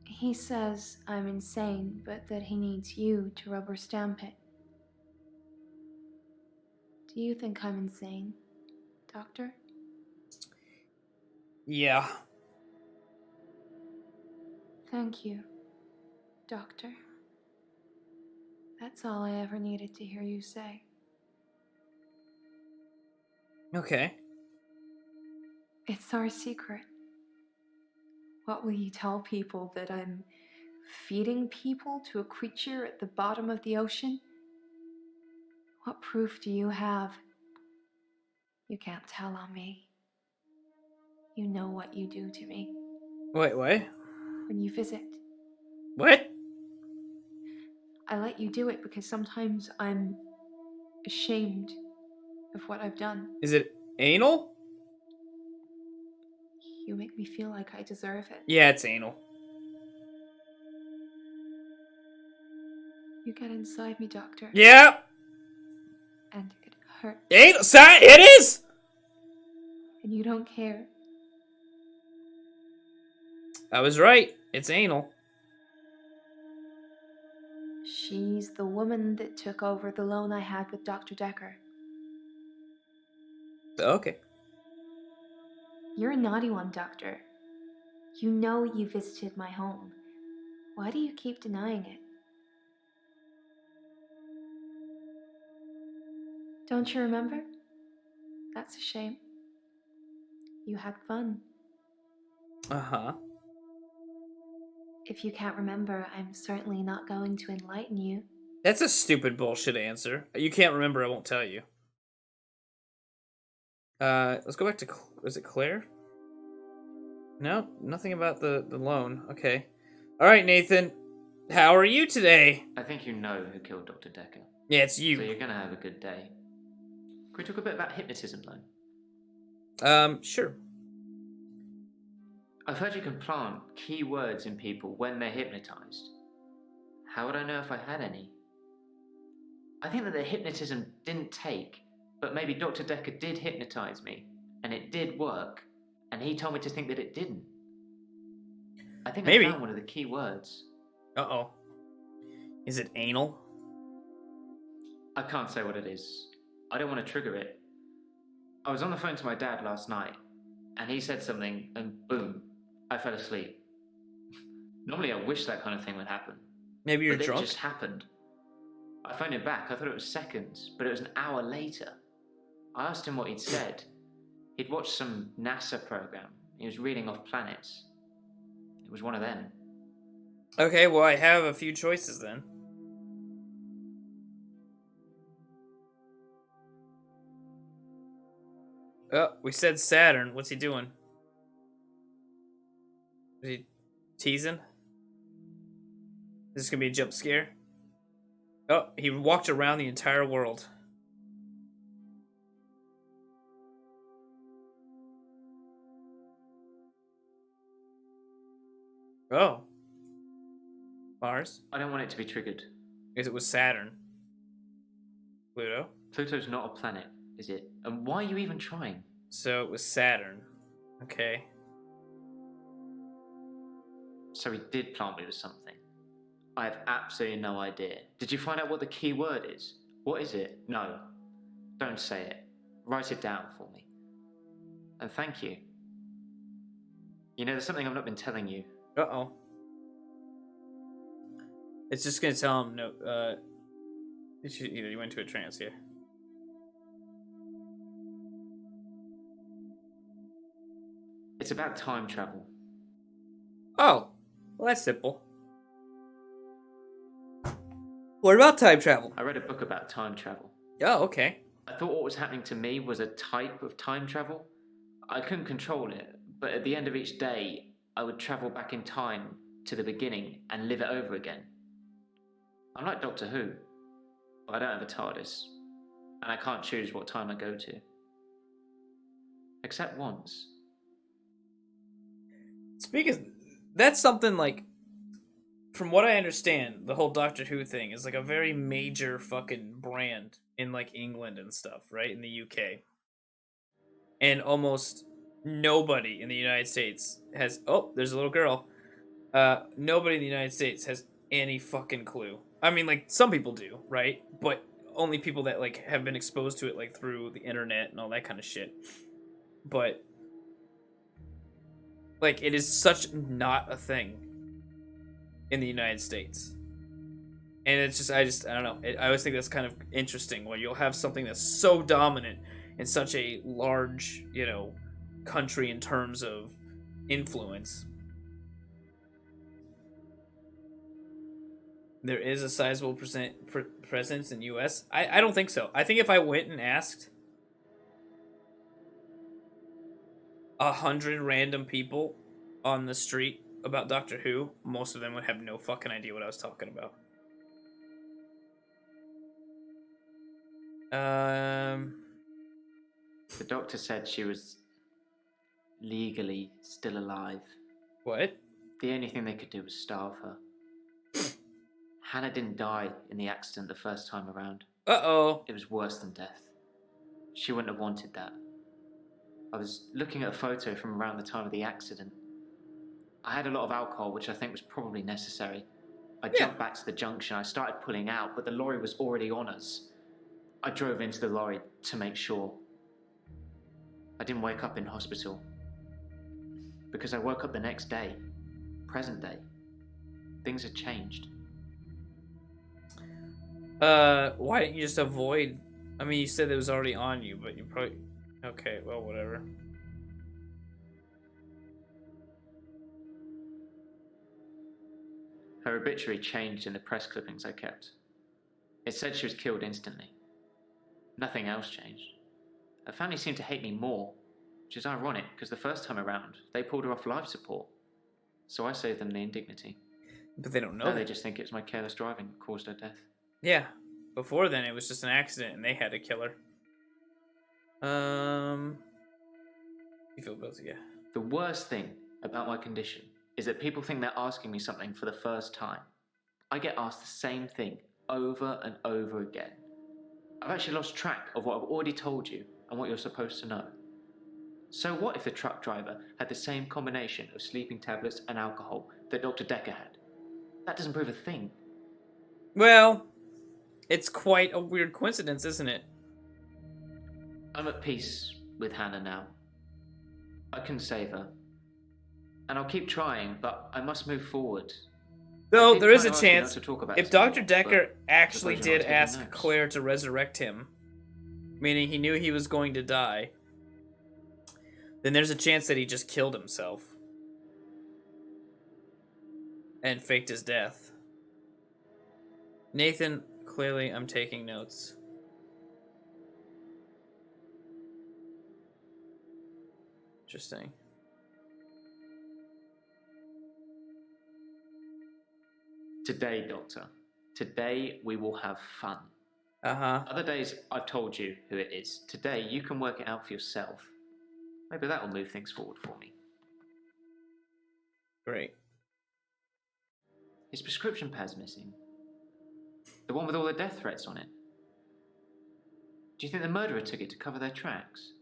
S5: He says I'm insane, but that he needs you to rubber stamp it. Do you think I'm insane, Doctor?
S1: Yeah.
S5: Thank you, Doctor. That's all I ever needed to hear you say.
S1: Okay.
S5: It's our secret. What will you tell people, that I'm feeding people to a creature at the bottom of the ocean? What proof do you have? You can't tell on me. You know what you do to me
S1: Wait, what?
S5: when you visit.
S1: What?
S5: I let you do it because sometimes I'm ashamed of what I've done.
S1: Is it anal?
S5: You make me feel like I deserve it.
S1: Yeah, it's anal.
S5: You get inside me, Doctor.
S1: Yeah.
S5: And it hurts.
S1: Anal. It is.
S5: And you don't care.
S1: I was right. It's anal.
S5: She's the woman that took over the loan I had with Dr. Dekker.
S1: Okay.
S5: You're a naughty one, Doctor. You know you visited my home. Why do you keep denying it? Don't you remember? That's a shame. You had fun.
S1: Uh-huh.
S5: If you can't remember, I'm certainly not going to enlighten you.
S1: That's a stupid bullshit answer. You can't remember, I won't tell you. Let's go back to... is it Claire? No, nothing about the loan. Okay. Alright, Nathan. How are you today?
S6: I think you know who killed Dr. Dekker.
S1: Yeah, it's
S6: So
S1: you.
S6: you're gonna have a good day. Can we talk a bit about hypnotism, though?
S1: Sure.
S6: I've heard you can plant key words in people when they're hypnotized. How would I know if I had any? I think that the hypnotism didn't take, but maybe Dr. Dekker did hypnotize me, and it did work, and he told me to think that it didn't. I think
S1: Maybe.
S6: I found one of the key words.
S1: Uh-oh. Is it anal?
S6: I can't say what it is. I don't want to trigger it. I was on the phone to my dad last night, and he said something, and boom, I fell asleep. Normally I wish that kind of thing would happen.
S1: Maybe you're
S6: But
S1: drunk?
S6: it just happened. I phoned him back. I thought it was seconds, but it was an hour later. I asked him what he'd said. He'd watched some NASA program. He was reading off planets. It was one of them.
S1: Okay, well, I have a few choices then. Oh, we said Saturn. What's he doing? Is he teasing? Is this gonna be a jump scare? Oh, he walked around the entire world. Oh. Mars?
S6: I don't want it to be triggered.
S1: Because it was Saturn. Pluto?
S6: Pluto's not a planet, is it? And why are you even trying?
S1: So it was Saturn. Okay.
S6: So he did plant me with something. I have absolutely no idea. Did you find out what the key word is? What is it? No. Don't say it. Write it down for me. And thank you. You know, there's something I've not been telling you.
S1: Uh-oh. It's just gonna tell him no, you went into a trance here.
S6: It's about time travel.
S1: Oh, well that's simple. What about time travel?
S6: I read a book about time travel.
S1: Oh, okay.
S6: I thought what was happening to me was a type of time travel. I couldn't control it, but at the end of each day, I would travel back in time to the beginning and live it over again. I'm like Doctor Who, but I don't have a TARDIS, and I can't choose what time I go to. Except once.
S1: That's something like, from what I understand, the whole Doctor Who thing is like a very major fucking brand in like England and stuff, right? In the UK. And almost nobody in the United States has, oh, there's a little girl. Nobody in the United States has any fucking clue. I mean, like, some people do, right? But only people that, like, have been exposed to it, like, through the internet and all that kind of shit. But, like, it is such not a thing in the United States. And it's just, I don't know. I always think that's kind of interesting, where you'll have something that's so dominant in such a large, you know, country in terms of influence. There is a sizable presence in U.S. I don't think so. I think if I went and asked 100 random people on the street about Doctor Who, most of them would have no fucking idea what I was talking about.
S6: The doctor said she was legally still alive.
S1: What?
S6: The only thing they could do was starve her. Hannah didn't die in the accident the first time around.
S1: Uh-oh.
S6: It was worse than death. She wouldn't have wanted that. I was looking at a photo from around the time of the accident. I had a lot of alcohol, which I think was probably necessary. I jumped back to the junction. I started pulling out, but the lorry was already on us. I drove into the lorry to make sure. I didn't wake up in hospital. Because I woke up the next day. Present day. Things had changed.
S1: Why didn't you just avoid... I mean, you said it was already on you, but you probably... Okay, well, whatever.
S6: Her obituary changed in the press clippings I kept. It said she was killed instantly. Nothing else changed. Her family seemed to hate me more, which is ironic, because the first time around, they pulled her off life support. So I saved them the indignity.
S1: But they don't know
S6: Now
S1: that.
S6: they just think it was my careless driving that caused her death.
S1: Yeah. Before then, it was just an accident, and they had to kill her. You feel guilty, yeah.
S6: The worst thing about my condition is that people think they're asking me something for the first time. I get asked the same thing over and over again. I've actually lost track of what I've already told you and what you're supposed to know. So what if the truck driver had the same combination of sleeping tablets and alcohol that Dr. Dekker had? That doesn't prove a thing.
S1: Well, it's quite a weird coincidence, isn't it?
S6: I'm at peace with Hannah now. I can save her. And I'll keep trying, but I must move forward.
S1: Though there is a
S6: Kind of ask you not
S1: chance,
S6: to talk about
S1: if
S6: this anymore,
S1: Dr. Dekker
S6: but
S1: actually
S6: suppose you're
S1: did
S6: not taking
S1: ask
S6: notes.
S1: Claire to resurrect him, meaning he knew he was going to die, then there's a chance that he just killed himself and faked his death. Nathan, clearly I'm taking notes. Interesting.
S6: Today, Doctor. Today we will have fun.
S1: Uh-huh.
S6: Other days I've told you who it is. Today you can work it out for yourself. Maybe that will move things forward for me.
S1: Great.
S6: His prescription pad's missing. The one with all the death threats on it. Do you think the murderer took it to cover their tracks?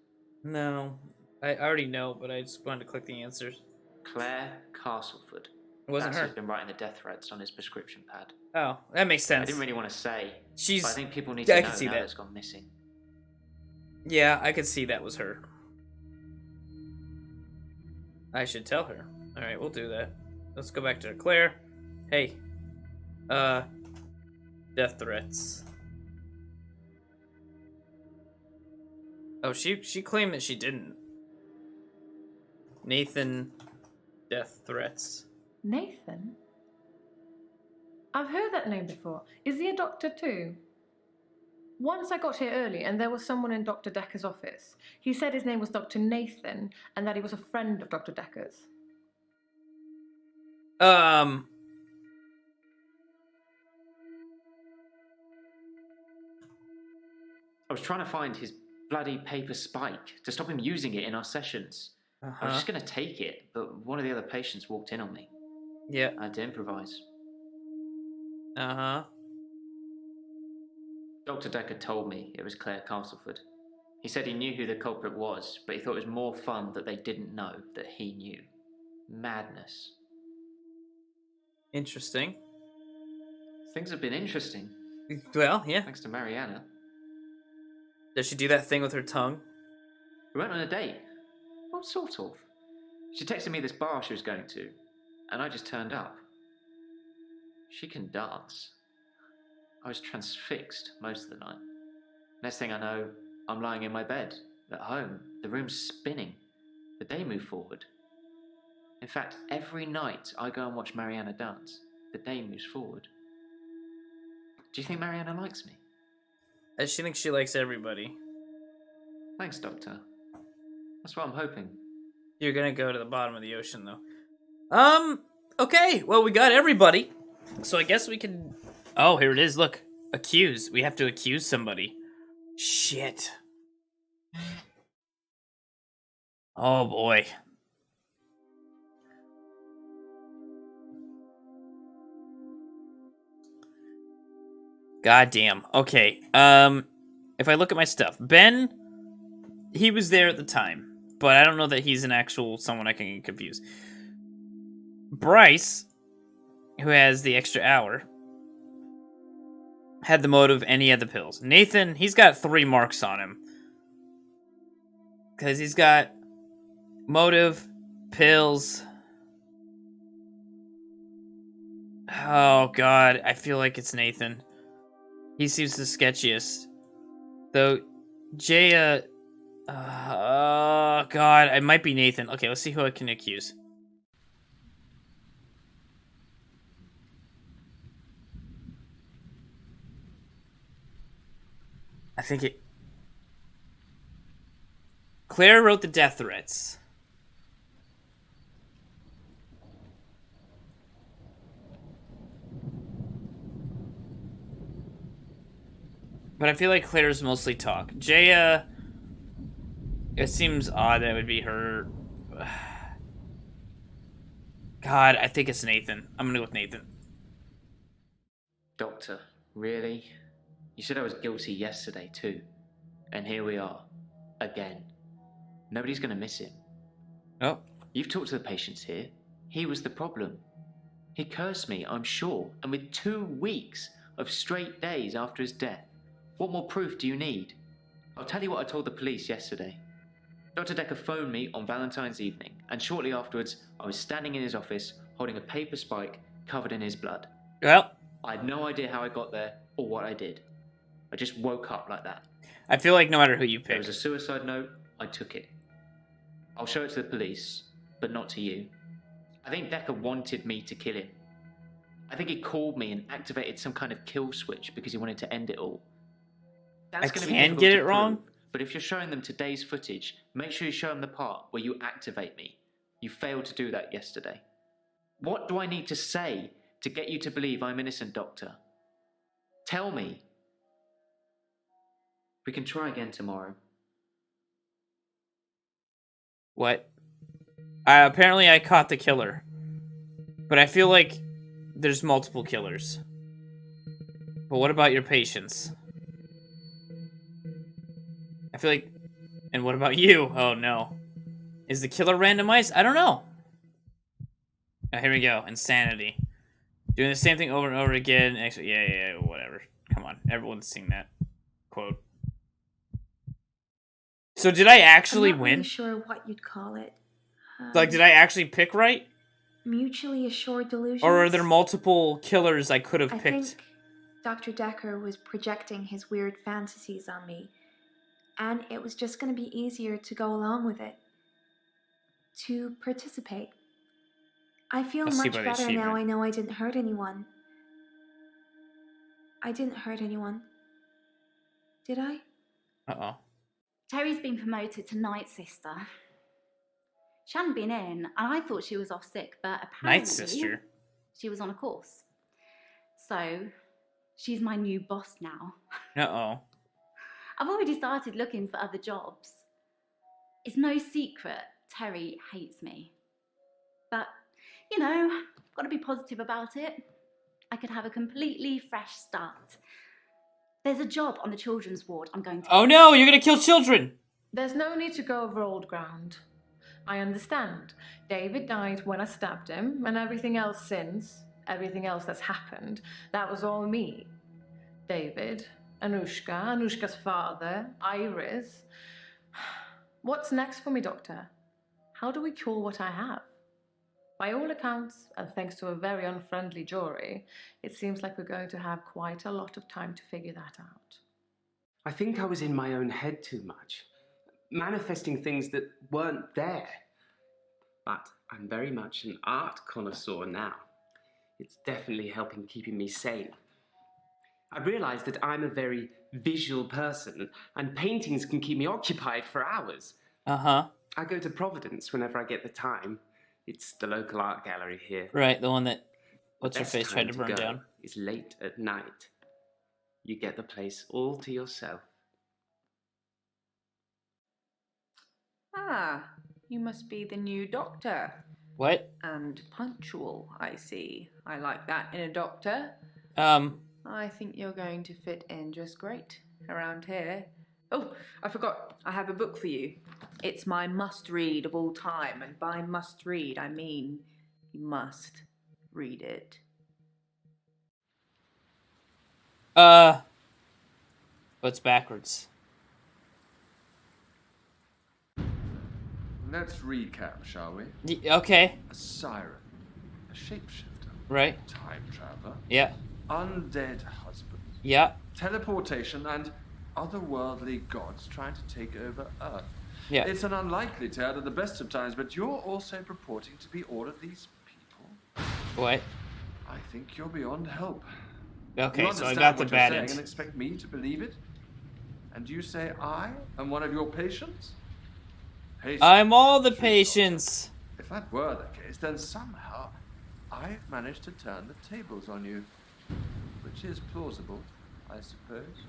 S1: No. I already know, but I just wanted to click the answers.
S6: Claire Castleford.
S1: It wasn't
S6: That's
S1: her.
S6: who's been writing the death threats on his prescription pad.
S1: Oh, that makes sense.
S6: I didn't really want to say,
S1: She's.
S6: but I think people need
S1: I
S6: to
S1: can
S6: know
S1: see
S6: now
S1: that.
S6: that it's gone missing.
S1: Yeah, I could see that was her. I should tell her. Alright, we'll do that. Let's go back to Claire. Hey. Death threats. Oh, she claimed that she didn't. Nathan, death threats.
S7: Nathan? I've heard that name before. Is he a doctor too? Once I got here early and there was someone in Dr. Dekker's office. He said his name was Dr. Nathan and that he was a friend of Dr. Dekker's.
S6: I was trying to find his bloody paper spike to stop him using it in our sessions. I was just going to take it, but one of the other patients walked in on me.
S1: Yeah.
S6: I had to improvise.
S1: Uh-huh.
S6: Dr. Dekker told me it was Claire Castleford. He said he knew who the culprit was, but he thought it was more fun that they didn't know that he knew. Madness.
S1: Interesting.
S6: Things have been interesting.
S1: Well, yeah.
S6: Thanks to Mariana.
S1: Does she do that thing with her tongue?
S6: We went on a date. Well, sort of. She texted me this bar she was going to, and I just turned up. She can dance. I was transfixed most of the night. Next thing I know, I'm lying in my bed, at home. The room's spinning. The day moved forward. In fact, every night I go and watch Mariana dance, the day moves forward. Do you think Mariana likes me?
S1: She thinks she likes everybody.
S6: Thanks, Doctor. That's what I'm hoping.
S1: You're gonna go to the bottom of the ocean, though. Okay. Well, we got everybody. So I guess we can... Oh, here it is. Look. Accuse. We have to accuse somebody. Shit. Oh, boy. Goddamn. Okay. If I look at my stuff, Ben, he was there at the time, but I don't know that he's an actual someone I can confuse. Bryce, who has the extra hour, had the motive and he had the pills. Nathan, he's got 3 marks on him. Because he's got motive, pills. Oh, God. I feel like it's Nathan. He seems the sketchiest. Though, Jaya... oh, God. It might be Nathan. Okay, let's see who I can accuse. I think it... Claire wrote the death threats. But I feel like Claire's mostly talk. Jaya... It seems odd that it would be her. God, I think it's Nathan. I'm gonna go with Nathan.
S6: Doctor, really? You said I was guilty yesterday too. And here we are. Again. Nobody's gonna miss him.
S1: Oh.
S6: You've talked to the patients here. He was the problem. He cursed me, I'm sure, and with 2 weeks of straight days after his death. What more proof do you need? I'll tell you what I told the police yesterday. Dr. Dekker phoned me on Valentine's evening, and shortly afterwards, I was standing in his office holding a paper spike covered in his blood.
S1: Well,
S6: I had no idea how I got there or what I did. I just woke up like that.
S1: I feel like no matter who you
S6: There
S1: pick.
S6: was a suicide note, I took it. I'll show it to the police, but not to you. I think Dekker wanted me to kill him. I think he called me and activated some kind of kill switch because he wanted to end it all. That's gonna be
S1: can
S6: difficult
S1: get
S6: to
S1: it wrong.
S6: prove, but if you're showing them today's footage, make sure you show them the part where you activate me. You failed to do that yesterday. What do I need to say to get you to believe I'm innocent, Doctor? Tell me. We can try again tomorrow.
S1: What? Apparently I caught the killer. But I feel like there's multiple killers. But what about your patients? I feel like... And what about you? Oh, no. Is the killer randomized? I don't know. Oh, here we go. Insanity. Doing the same thing over and over again. Actually, yeah, whatever. Come on. Everyone's seen that quote. So did I actually
S5: I'm not
S1: win?
S5: really sure what you'd call it.
S1: Like, did I actually pick right?
S5: Mutually assured delusions?
S1: Or are there multiple killers I could have
S5: I
S1: picked?
S5: think Dr. Dekker was projecting his weird fantasies on me, and it was just going to be easier to go along with it. To participate. I feel
S1: Let's see
S5: much
S1: by the
S5: better now
S1: achievement.
S5: I know I didn't hurt anyone. I didn't hurt anyone. Did I?
S1: Uh-oh.
S4: Terry's been promoted to night sister. She hadn't been in, and I thought she was off sick, but apparently
S1: Night sister?
S4: she was on a course. So she's my new boss now.
S1: Uh-oh.
S4: I've already started looking for other jobs. It's no secret Terry hates me. But, you know, got to be positive about it. I could have a completely fresh start. There's a job on the children's ward I'm going to...
S1: Oh no, you're gonna kill children!
S7: There's no need to go over old ground. I understand. David died when I stabbed him, and everything else since, everything else that's happened, that was all me. David, Anushka's father, Iris. What's next for me, Doctor? How do we cure what I have? By all accounts, and thanks to a very unfriendly jury, it seems like we're going to have quite a lot of time to figure that out.
S2: I think I was in my own head too much, manifesting things that weren't there. But I'm very much an art connoisseur now. It's definitely helping keeping me sane. I realised that I'm a very visual person, and paintings can keep me occupied for hours.
S1: Uh-huh.
S2: I go to Providence whenever I get the time. It's the local art gallery here.
S1: Right, the one that...
S2: The
S1: What's-her-face
S2: best
S1: tried
S2: time
S1: to burn
S2: go
S1: down.
S2: is late at night. You get the place all to yourself.
S3: Ah, you must be the new doctor.
S1: What?
S3: And punctual, I see. I like that in a doctor. I think you're going to fit in just great around here. Oh, I forgot. I have a book for you. It's my must-read of all time, and by must-read, I mean you must read it.
S1: What's backwards?
S8: Let's recap, shall we?
S1: Okay.
S8: A siren, a shapeshifter,
S1: Right.
S8: time traveler,
S1: Yeah.
S8: undead husband,
S1: Yeah.
S8: teleportation, and otherworldly gods trying to take over Earth.
S1: Yeah.
S8: It's an unlikely tale at the best of times, but you're also purporting to be all of these people.
S1: What?
S8: I think you're beyond help.
S1: Okay,
S8: You
S1: so I
S8: understand
S1: got the
S8: what you're
S1: bad
S8: saying
S1: end.
S8: and expect me to believe it? And you say I am one of your patients? Patients,
S1: I'm all the
S8: Doctor.
S1: patients.
S8: If that were the case, then somehow I've managed to turn the tables on you. Which is plausible, I suppose.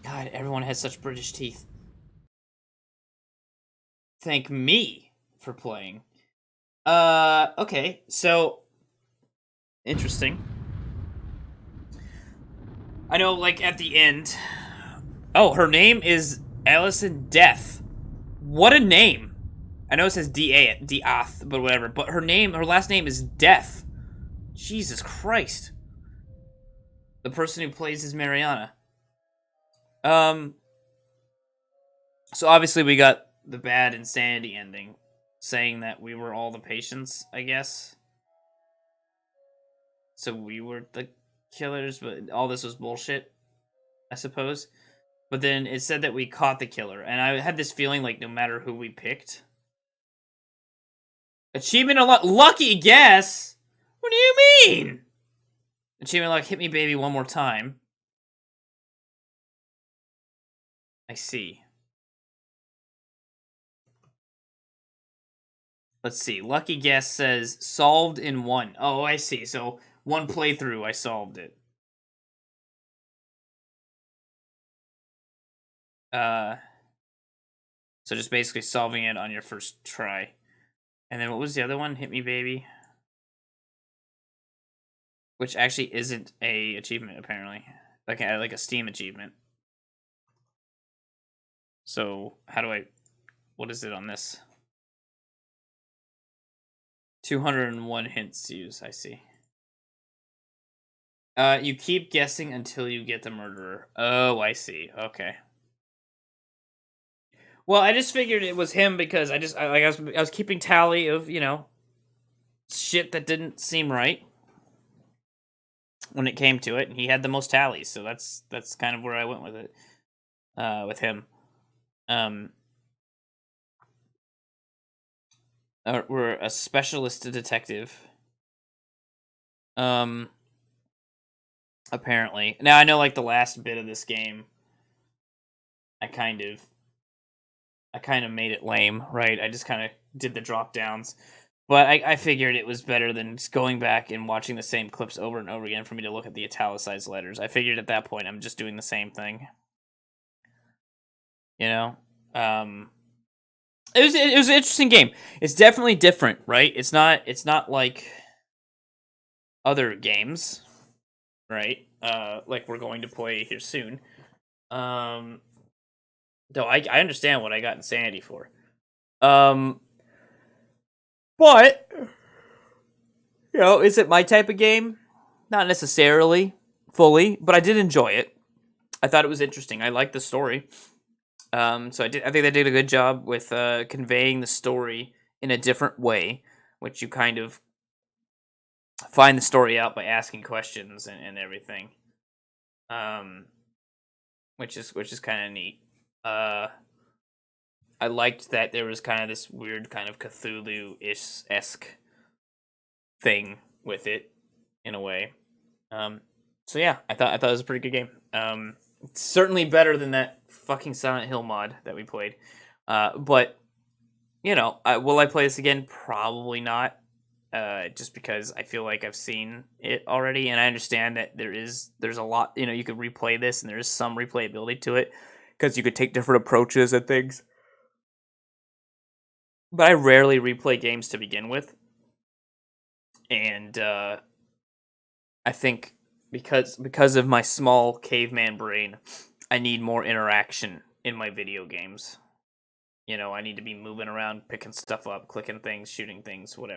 S1: God, everyone has such British teeth. Thank me for playing. Okay, so... Interesting. I know, like, at the end... Oh, her name is Allison Death. What a name. I know it says Death, but whatever. But her last name is Death. Jesus Christ. The person who plays as Mariana. So obviously we got the bad insanity ending, saying that we were all the patients, I guess. So we were the killers, but all this was bullshit, I suppose. But then it said that we caught the killer, and I had this feeling like no matter who we picked. Achievement lucky guess? What do you mean? Achievement luck, hit me baby one more time. I see. Let's see. Lucky guess says solved in one. Oh, I see. So one playthrough, I solved it. So just basically solving it on your first try. And then what was the other one? Hit me, baby. which actually isn't a achievement apparently, like a Steam achievement. So how do I? What is it on this? 201 hints to use. I see. You keep guessing until you get the murderer. Oh, I see. Okay. Well, I just figured it was him because I was keeping tally of, shit that didn't seem right when it came to it, and he had the most tallies, so that's kind of where I went with it. With him. We're a specialist detective. Apparently. Now I know, like, the last bit of this game, I kind of made it lame, right? I just kind of did the drop downs. But I figured it was better than just going back and watching the same clips over and over again for me to look at the italicized letters. I figured at that point I'm just doing the same thing. It was an interesting game. It's definitely different, right? It's not like other games, right? Like we're going to play here soon. Though I understand what I got Insanity for. But, is it my type of game? Not necessarily, fully, but I did enjoy it. I thought it was interesting. I liked the story. So I think they did a good job with conveying the story in a different way, which you kind of find the story out by asking questions and everything. Which is kind of neat. I liked that there was kind of this weird kind of Cthulhu-esque thing with it, in a way. So yeah, I thought it was a pretty good game. Certainly better than that fucking Silent Hill mod that we played. But will I play this again? Probably not. Just because I feel like I've seen it already, and I understand that there's a lot. You could replay this, and there is some replayability to it because you could take different approaches and things. But I rarely replay games to begin with, and I think because of my small caveman brain, I need more interaction in my video games. I need to be moving around, picking stuff up, clicking things, shooting things, whatever.